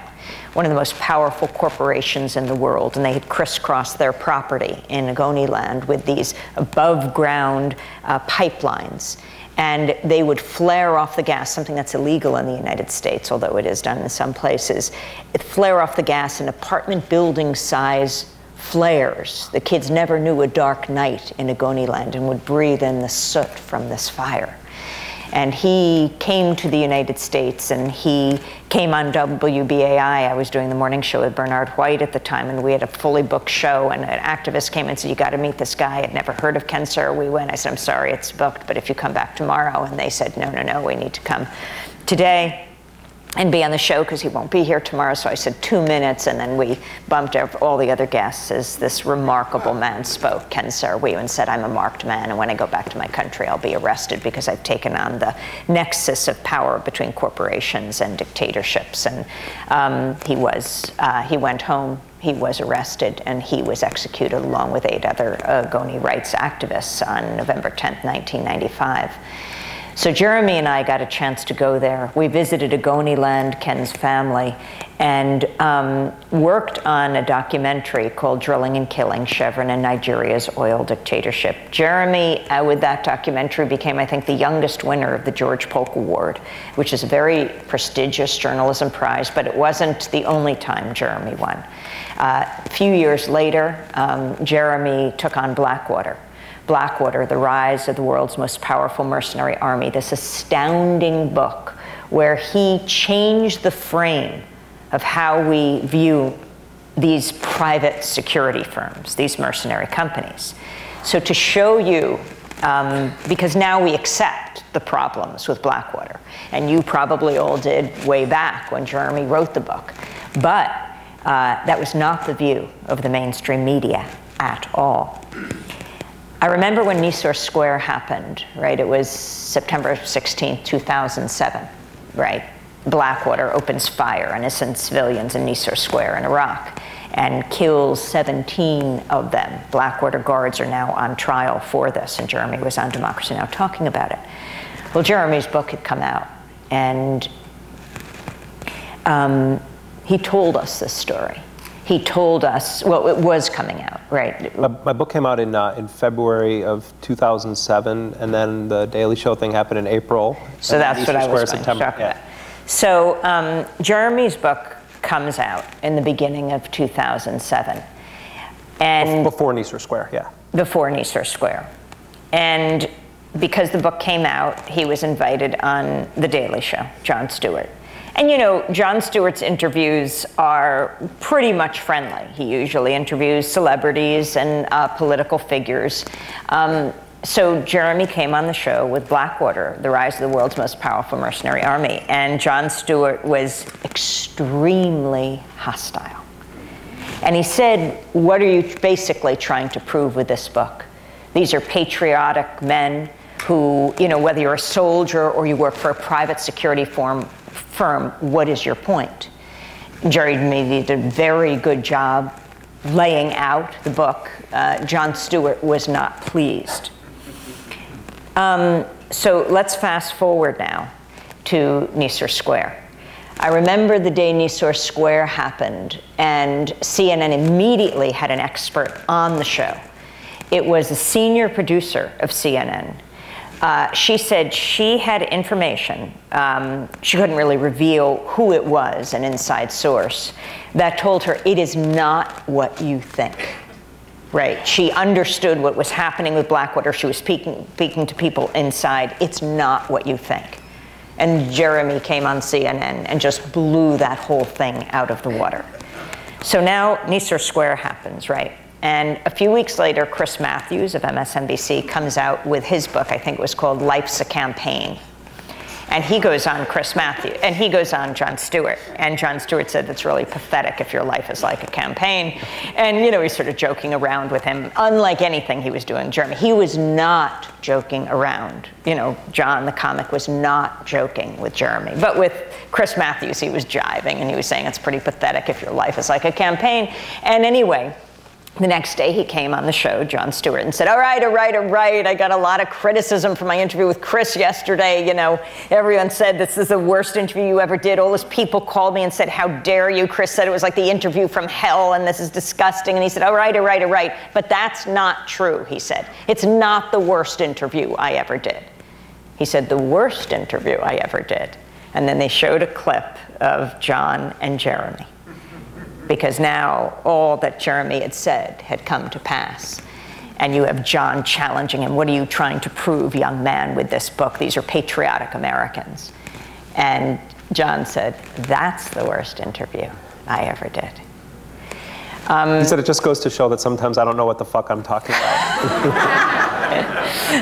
one of the most powerful corporations in the world, and they had crisscrossed their property in Ogoni land with these above-ground pipelines. And they would flare off the gas, something that's illegal in the United States, although it is done in some places. It'd flare off the gas in apartment building size flares. The kids never knew a dark night in Ogoni land and would breathe in the soot from this fire. And he came to the United States, and he came on WBAI. I was doing the morning show with Bernard White at the time, and we had a fully booked show, and an activist came and said, "You got to meet this guy." I'd never heard of Ken Saro-Wiwa, and I said, "I'm sorry, it's booked, but if you come back tomorrow." And they said, "No, no, no, we need to come today and be on the show because he won't be here tomorrow." So I said 2 minutes, and then we bumped up all the other guests as this remarkable man spoke, Ken Saro-Wiwa, and said, "I'm a marked man, and when I go back to my country, I'll be arrested because I've taken on the nexus of power between corporations and dictatorships." And he went home, he was arrested, and he was executed along with 8 other Ogoni rights activists on November 10th, 1995. So Jeremy and I got a chance to go there. We visited Ogoni land, Ken's family, and worked on a documentary called Drilling and Killing, Chevron and Nigeria's Oil Dictatorship. Jeremy, with that documentary, became, I think, the youngest winner of the George Polk Award, which is a very prestigious journalism prize, but it wasn't the only time Jeremy won. A few years later, Jeremy took on Blackwater. Blackwater, The Rise of the World's Most Powerful Mercenary Army, this astounding book where he changed the frame of how we view these private security firms, these mercenary companies. So to show you, because now we accept the problems with Blackwater, and you probably all did way back when Jeremy wrote the book, but that was not the view of the mainstream media at all. I remember when Nisour Square happened, right? It was September 16th, 2007, right? Blackwater opens fire on innocent civilians in Nisour Square in Iraq and kills 17 of them. Blackwater guards are now on trial for this, and Jeremy was on Democracy Now! Talking about it. Well, Jeremy's book had come out, and he told us this story. He told us, well, it was coming out, right? My book came out in February of 2007, and then the Daily Show thing happened in April. So that's what I was going to talk about. So Jeremy's book comes out in the beginning of 2007. And before Nisour Square, yeah. Before Nisour Square. And because the book came out, he was invited on the Daily Show, Jon Stewart. And you know, Jon Stewart's interviews are pretty much friendly. He usually interviews celebrities and political figures. So Jeremy came on the show with Blackwater, The Rise of the World's Most Powerful Mercenary Army, and Jon Stewart was extremely hostile. And he said, "What are you basically trying to prove with this book? These are patriotic men who, you know, whether you're a soldier or you work for a private security firm, what is your point?" Jeremy did a very good job laying out the book, Jon Stewart was not pleased. So let's fast forward now to Nisour Square. I remember the day Nisour Square happened, and CNN immediately had an expert on the show. It was a senior producer of CNN. She said she had information, she couldn't really reveal who it was, an inside source, that told her it is not what you think. Right? She understood what was happening with Blackwater. She was speaking to people inside. It's not what you think. And Jeremy came on CNN and just blew that whole thing out of the water. So now Nisour Square happens, right? And a few weeks later, Chris Matthews of MSNBC comes out with his book. I think it was called Life's a Campaign. And he goes on he goes on Jon Stewart. And Jon Stewart said, it's really pathetic if your life is like a campaign. And, you know, he's sort of joking around with him, unlike anything he was doing, Jeremy. He was not joking around. You know, John, the comic, was not joking with Jeremy. But with Chris Matthews, he was jiving, and he was saying it's pretty pathetic if your life is like a campaign. And anyway, the next day he came on the show, Jon Stewart, and said, all right, I got a lot of criticism from my interview with Chris yesterday. You know, everyone said this is the worst interview you ever did. All those people called me and said, how dare you? Chris said it was like the interview from hell and this is disgusting. And he said, all right. But that's not true, he said. It's not the worst interview I ever did. He said, the worst interview I ever did. And then they showed a clip of John and Jeremy, because now all that Jeremy had said had come to pass. And you have John challenging him. What are you trying to prove, young man, with this book? These are patriotic Americans. And John said, that's the worst interview I ever did. He said it just goes to show that sometimes I don't know what the fuck I'm talking about.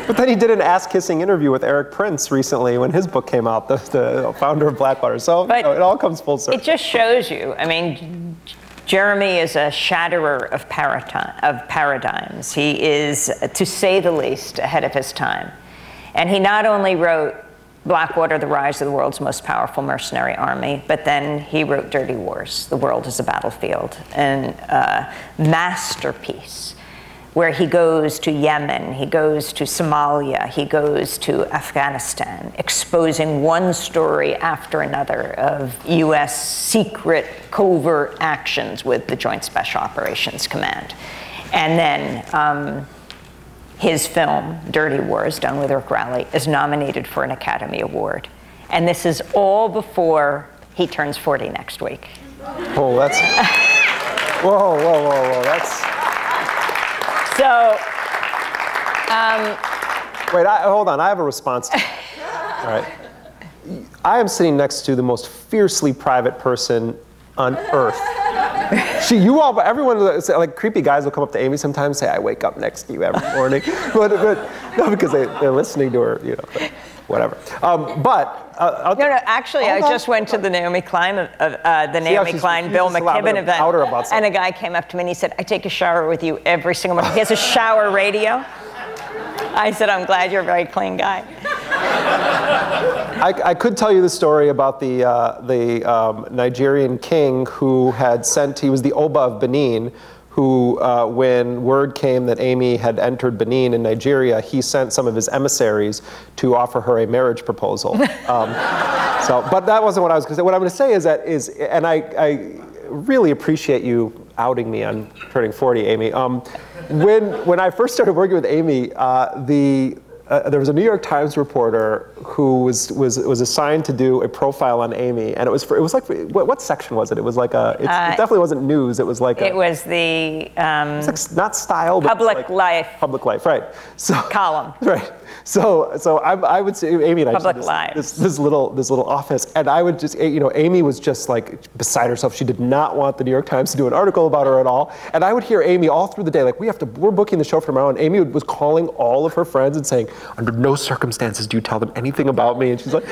But then he did an ass-kissing interview with Eric Prince recently when his book came out, the founder of Blackwater. So you know, it all comes full circle. It just shows you, I mean, Jeremy is a shatterer of paradigms. He is, to say the least, ahead of his time. And he not only wrote Blackwater, The Rise of the World's Most Powerful Mercenary Army, but then he wrote Dirty Wars, The World is a Battlefield, and masterpiece, where he goes to Yemen, he goes to Somalia, he goes to Afghanistan, exposing one story after another of US secret covert actions with the Joint Special Operations Command. And then his film, Dirty Wars, done with Rick Rowley, is nominated for an Academy Award. And this is all before he turns 40 next week. Oh, that's, whoa, that's. So, wait, hold on, I have a response to that. All right. I am sitting next to the most fiercely private person on earth. Everyone, like creepy guys will come up to Amy sometimes and say, I wake up next to you every morning. but no, because they're listening to her, you know, but whatever. Actually, I just went to the Naomi Klein, Bill McKibben event, and a guy came up to me and he said, I take a shower with you every single morning. He has a shower radio. I said, I'm glad you're a very clean guy. I could tell you the story about the Nigerian king who he was the Oba of Benin, who, when word came that Amy had entered Benin in Nigeria, he sent some of his emissaries to offer her a marriage proposal. But that wasn't what I was going to say. What I'm going to say and I really appreciate you outing me on turning 40, Amy. When I first started working with Amy, there was a New York Times reporter who was assigned to do a profile on Amy, and it was like, what section was it? It was like it definitely wasn't news. It was like it was the it's like, not style, but public life. Public life, right? So column. Right. So I would say Amy and public I just this little office, and I would just, you know, Amy was just like beside herself. She did not want the New York Times to do an article about her at all. And I would hear Amy all through the day, like, we're booking the show for tomorrow, and Amy was calling all of her friends and saying, under no circumstances do you tell them anything about me. And she's like,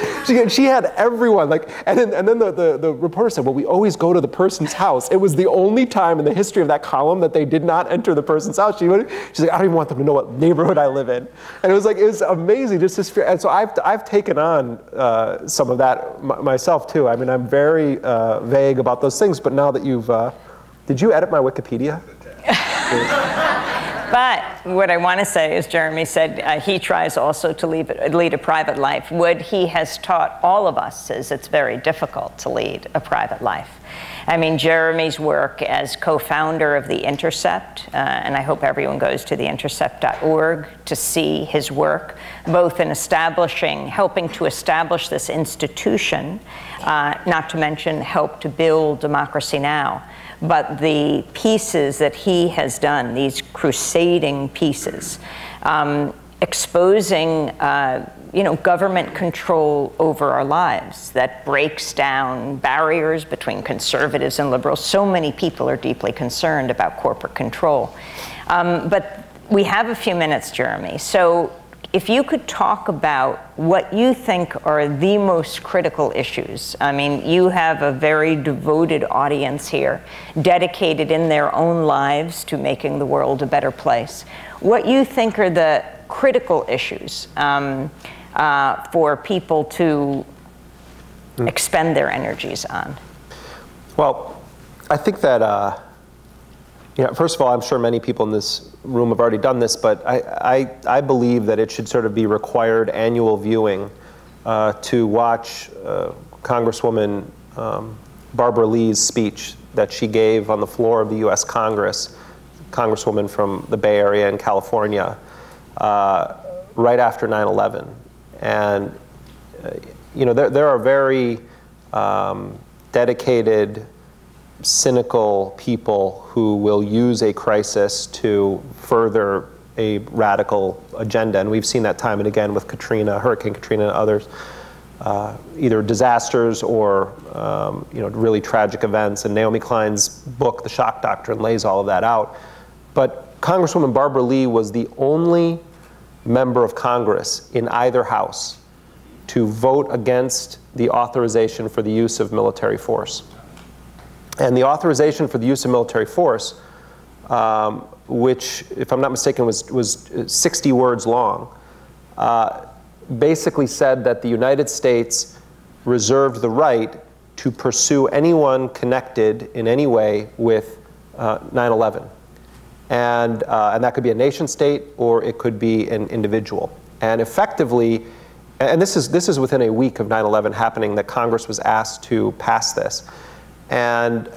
she had everyone, like, and then the reporter said, well, we always go to the person's house. It was the only time in the history of that column that they did not enter the person's house. She's like, I don't even want them to know what neighborhood I live in. And it was amazing, just this fear. And so I've taken on some of that myself too. I mean, I'm very vague about those things, but now that you've, did you edit my Wikipedia? But what I want to say is, Jeremy said he tries also to lead a private life. What he has taught all of us is it's very difficult to lead a private life. I mean, Jeremy's work as co-founder of The Intercept, and I hope everyone goes to theintercept.org to see his work, both in helping to establish this institution, not to mention help to build Democracy Now!, but the pieces that he has done, these crusading pieces, exposing government control over our lives that breaks down barriers between conservatives and liberals. So many people are deeply concerned about corporate control. But we have a few minutes, Jeremy. So if you could talk about what you think are the most critical issues. I mean, you have a very devoted audience here, dedicated in their own lives to making the world a better place. What you think are the critical issues for people to expend their energies on? Well, I think that, first of all, I'm sure many people in this room have already done this, but I believe that it should sort of be required annual viewing to watch Congresswoman Barbara Lee's speech that she gave on the floor of the U.S. Congress, Congresswoman from the Bay Area in California, right after 9/11. And, there are very dedicated, cynical people who will use a crisis to further a radical agenda. And we've seen that time and again with Katrina, Hurricane Katrina and others, either disasters or really tragic events. And Naomi Klein's book, The Shock Doctrine, lays all of that out. But Congresswoman Barbara Lee was the only member of Congress in either house to vote against the authorization for the use of military force. And the authorization for the use of military force, which, if I'm not mistaken, was 60 words long, basically said that the United States reserved the right to pursue anyone connected in any way with 9/11. And that could be a nation state or it could be an individual. And effectively, and this is within a week of 9/11 happening, that Congress was asked to pass this. And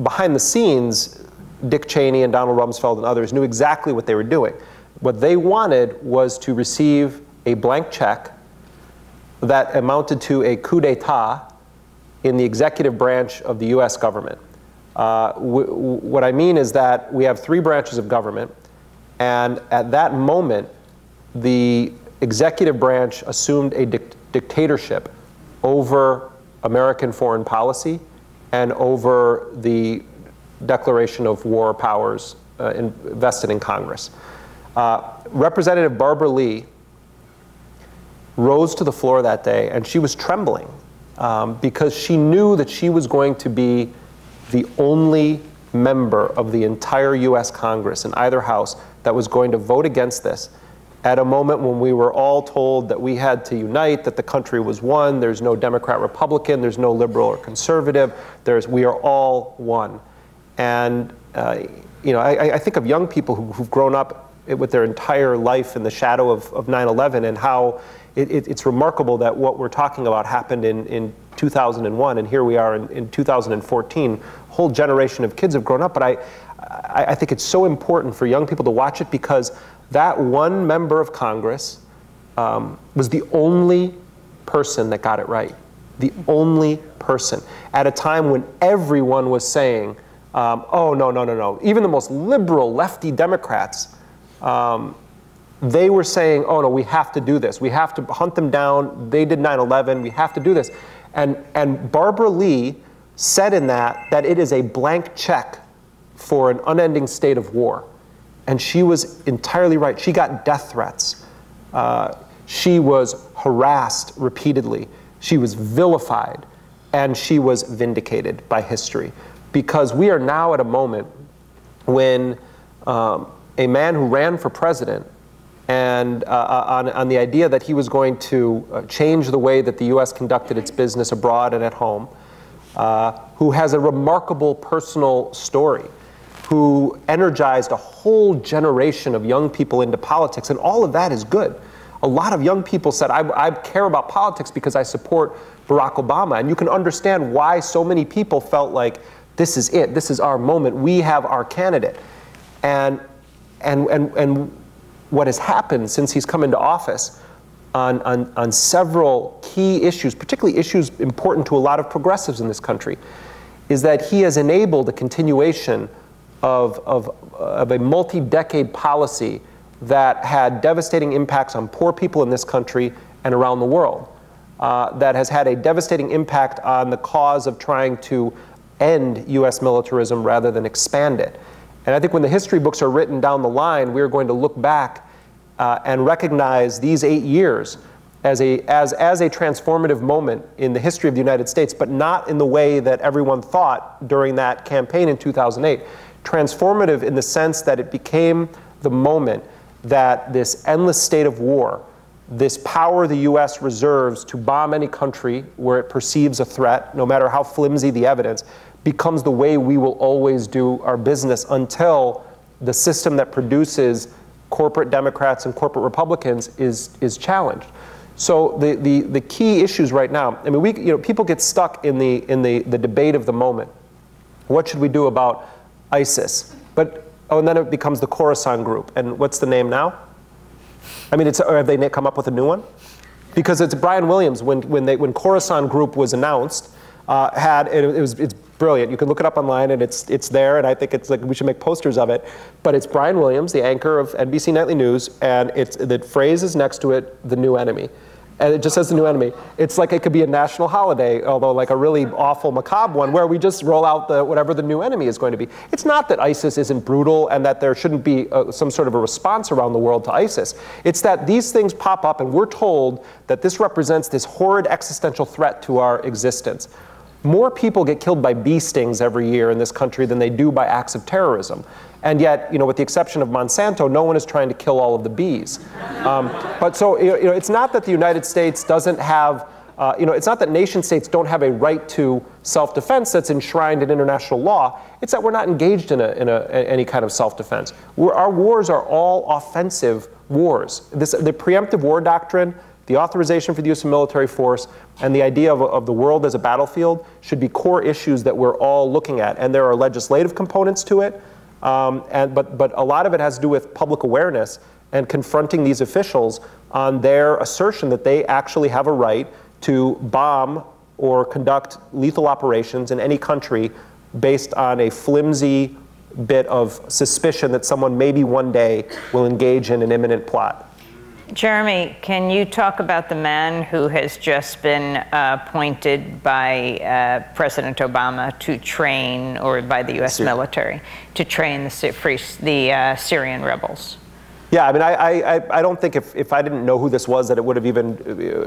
behind the scenes, Dick Cheney and Donald Rumsfeld and others knew exactly what they were doing. What they wanted was to receive a blank check that amounted to a coup d'etat in the executive branch of the US government. What I mean is that we have three branches of government, and at that moment, the executive branch assumed a dictatorship over American foreign policy and over the declaration of war powers vested in Congress. Representative Barbara Lee rose to the floor that day, and she was trembling because she knew that she was going to be the only member of the entire US Congress in either house that was going to vote against this at a moment when we were all told that we had to unite, that the country was one, there's no Democrat, Republican, there's no liberal or conservative, we are all one. And I think of young people who've grown up with their entire life in the shadow of 9/11 and how it's remarkable that what we're talking about happened in 2001, and here we are in 2014. A whole generation of kids have grown up, but I think it's so important for young people to watch it because that one member of Congress was the only person that got it right. The only person. At a time when everyone was saying, oh, no. Even the most liberal lefty Democrats, they were saying, oh no, we have to do this. We have to hunt them down. They did 9/11. We have to do this. And Barbara Lee said in that it is a blank check for an unending state of war. And she was entirely right. She got death threats. She was harassed repeatedly. She was vilified. And she was vindicated by history. Because we are now at a moment when a man who ran for president and on the idea that he was going to change the way that the U.S. conducted its business abroad and at home, who has a remarkable personal story, who energized a whole generation of young people into politics, and all of that is good. A lot of young people said, I care about politics because I support Barack Obama, and you can understand why so many people felt like, this is it, this is our moment, we have our candidate. And what has happened since he's come into office on several key issues, particularly issues important to a lot of progressives in this country, is that he has enabled a continuation of a multi-decade policy that had devastating impacts on poor people in this country and around the world, that has had a devastating impact on the cause of trying to end U.S. militarism rather than expand it. And I think when the history books are written down the line, we're going to look back and recognize these 8 years as a transformative moment in the history of the United States, but not in the way that everyone thought during that campaign in 2008. Transformative in the sense that it became the moment that this endless state of war, this power the U.S. reserves to bomb any country where it perceives a threat, no matter how flimsy the evidence, becomes the way we will always do our business until the system that produces corporate Democrats and corporate Republicans is challenged. So the key issues right now, I mean, people get stuck in the debate of the moment. What should we do about ISIS? And then it becomes the Khorasan group. And what's the name now? I mean, or have they come up with a new one? Because it's Brian Williams, when Khorasan group was announced, it's brilliant. You can look it up online, and it's there, and I think it's like we should make posters of it. But it's Brian Williams, the anchor of NBC Nightly News, and the phrase is next to it, the new enemy. And it just says the new enemy. It's like it could be a national holiday, although like a really awful, macabre one, where we just roll out whatever the new enemy is going to be. It's not that ISIS isn't brutal and that there shouldn't be some sort of a response around the world to ISIS. It's that these things pop up and we're told that this represents this horrid existential threat to our existence. More people get killed by bee stings every year in this country than they do by acts of terrorism. And yet, with the exception of Monsanto, no one is trying to kill all of the bees. But so, it's not that the United States doesn't have, it's not that nation states don't have a right to self-defense that's enshrined in international law. It's that we're not engaged in any kind of self-defense. Our wars are all offensive wars. The preemptive war doctrine, the authorization for the use of military force, and the idea of the world as a battlefield should be core issues that we're all looking at. And there are legislative components to it. But a lot of it has to do with public awareness and confronting these officials on their assertion that they actually have a right to bomb or conduct lethal operations in any country based on a flimsy bit of suspicion that someone maybe one day will engage in an imminent plot. Jeremy, can you talk about the man who has just been appointed by President Obama to train, or by the U.S. military, to train the Syrian rebels? Yeah, I mean, I don't think if I didn't know who this was that it would have even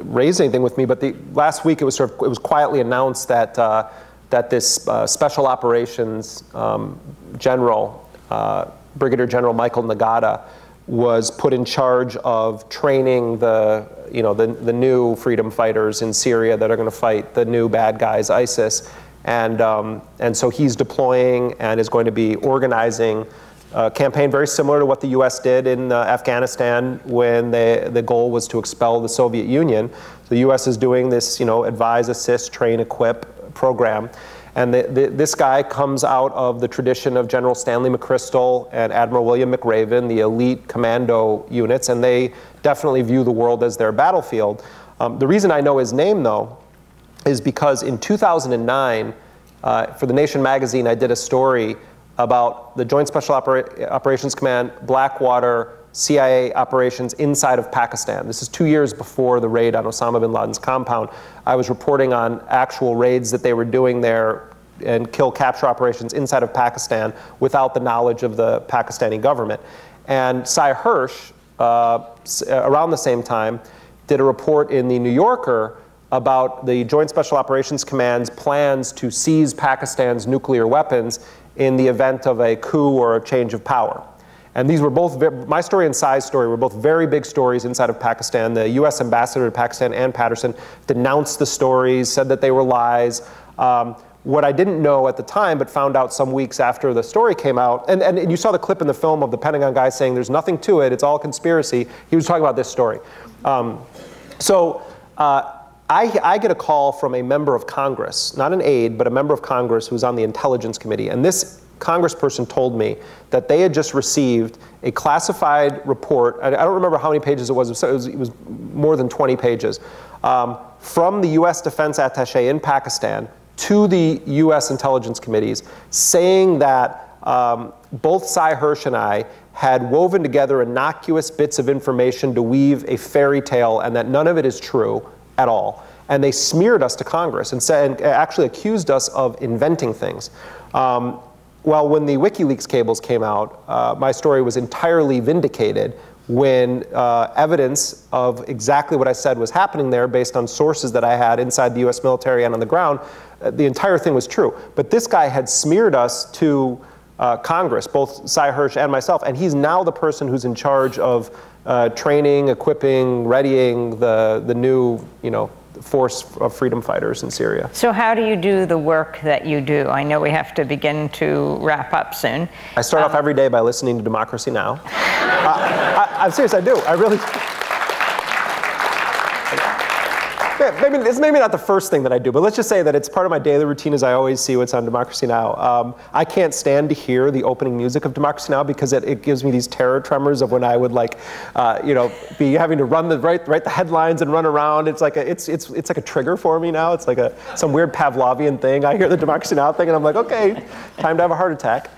raised anything with me. But last week it was quietly announced that that this special operations general, Brigadier General Michael Nagata, was put in charge of training the new freedom fighters in Syria that are going to fight the new bad guys, ISIS, and so he's deploying and is going to be organizing a campaign very similar to what the U.S. did in Afghanistan when the goal was to expel the Soviet Union. The U.S. is doing this, advise, assist, train, equip program. And this guy comes out of the tradition of General Stanley McChrystal and Admiral William McRaven, the elite commando units, and they definitely view the world as their battlefield. The reason I know his name, though, is because in 2009, for The Nation magazine, I did a story about the Joint Special Operations Command, Blackwater, CIA operations inside of Pakistan. This is 2 years before the raid on Osama bin Laden's compound. I was reporting on actual raids that they were doing there and kill-capture operations inside of Pakistan without the knowledge of the Pakistani government. And Cy Hirsch, around the same time, did a report in the New Yorker about the Joint Special Operations Command's plans to seize Pakistan's nuclear weapons in the event of a coup or a change of power. And these were both, my story and Cy's story were both very big stories inside of Pakistan. The U.S. ambassador to Pakistan, Ann Patterson, denounced the stories, said that they were lies. What I didn't know at the time, but found out some weeks after the story came out, and you saw the clip in the film of the Pentagon guy saying there's nothing to it, it's all conspiracy. He was talking about this story. I get a call from a member of Congress, not an aide, but a member of Congress who's on the Intelligence Committee. And this congressperson told me that they had just received a classified report. I don't remember how many pages it was. It was more than 20 pages. From the U.S. Defense Attaché in Pakistan to the U.S. Intelligence Committees, saying that both Cy Hirsch and I had woven together innocuous bits of information to weave a fairy tale, and that none of it is true at all. And they smeared us to Congress and said, and actually accused us of inventing things. Well, when the WikiLeaks cables came out, my story was entirely vindicated when evidence of exactly what I said was happening there, based on sources that I had inside the US military and on the ground, the entire thing was true. But this guy had smeared us to Congress, both Cy Hirsch and myself, and he's now the person who's in charge of training, equipping, readying the new, force of freedom fighters in Syria. So how do you do the work that you do? I know we have to begin to wrap up soon. I start off every day by listening to Democracy Now! I'm serious, I do. I really... It's maybe not the first thing that I do, but let's just say that it's part of my daily routine as I always see what's on Democracy Now! I can't stand to hear the opening music of Democracy Now! Because it gives me these terror tremors of when I would be having to write the headlines and run around. It's like a trigger for me now. It's like some weird Pavlovian thing. I hear the Democracy Now! Thing and I'm like, okay, time to have a heart attack.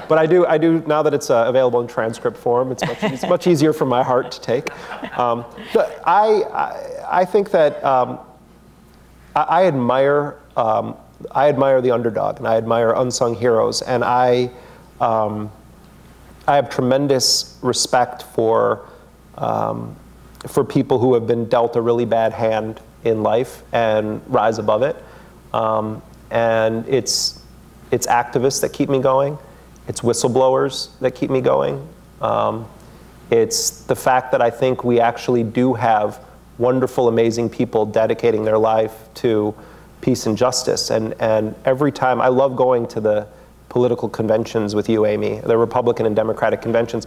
But I do now that it's available in transcript form. It's much easier for my heart to take. I think that I admire the underdog, and I admire unsung heroes, and I have tremendous respect for people who have been dealt a really bad hand in life and rise above it. And it's activists that keep me going. It's whistleblowers that keep me going. It's the fact that I think we actually do have wonderful, amazing people dedicating their life to peace and justice. And every time, I love going to the political conventions with you, Amy, the Republican and Democratic conventions,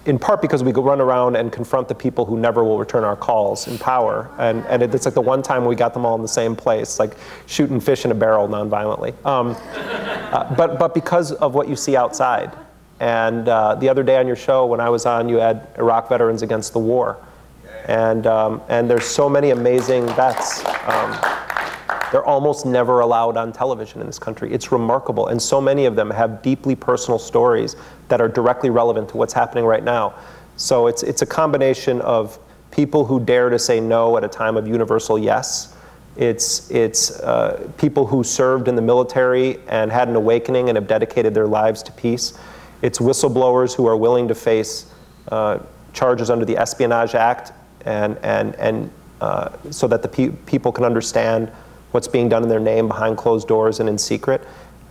in part because we go run around and confront the people who never will return our calls in power. And it's like the one time we got them all in the same place, like shooting fish in a barrel nonviolently. But because of what you see outside. And the other day on your show, when I was on, you had Iraq Veterans Against the War. And there's so many amazing vets. They're almost never allowed on television in this country. It's remarkable. And so many of them have deeply personal stories that are directly relevant to what's happening right now. So it's a combination of people who dare to say no at a time of universal yes. It's people who served in the military and had an awakening and have dedicated their lives to peace. It's whistleblowers who are willing to face charges under the Espionage Act, and so that the people can understand what's being done in their name behind closed doors and in secret.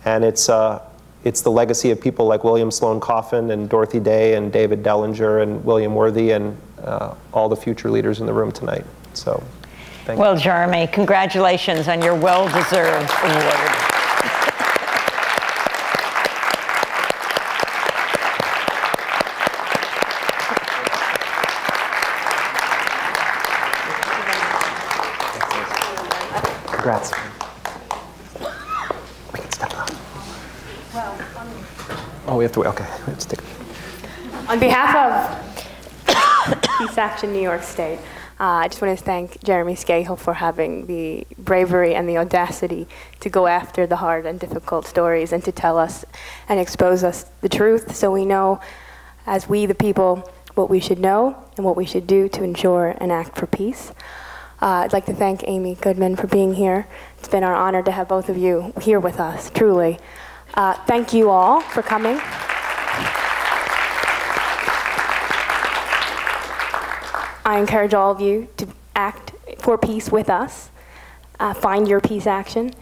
And it's the legacy of people like William Sloane Coffin and Dorothy Day and David Dellinger and William Worthy and all the future leaders in the room tonight. So, thank you. Well, Jeremy, congratulations on your well-deserved award. Congrats. We can step up. Well, oh, we have to wait. Okay, let's take. On behalf of Peace Action New York State, I just want to thank Jeremy Scahill for having the bravery and the audacity to go after the hard and difficult stories and to tell us and expose us the truth, so we know, as we the people, what we should know and what we should do to ensure and act for peace. I'd like to thank Amy Goodman for being here. It's been our honor to have both of you here with us, truly. Thank you all for coming. I encourage all of you to act for peace with us. Find your peace action.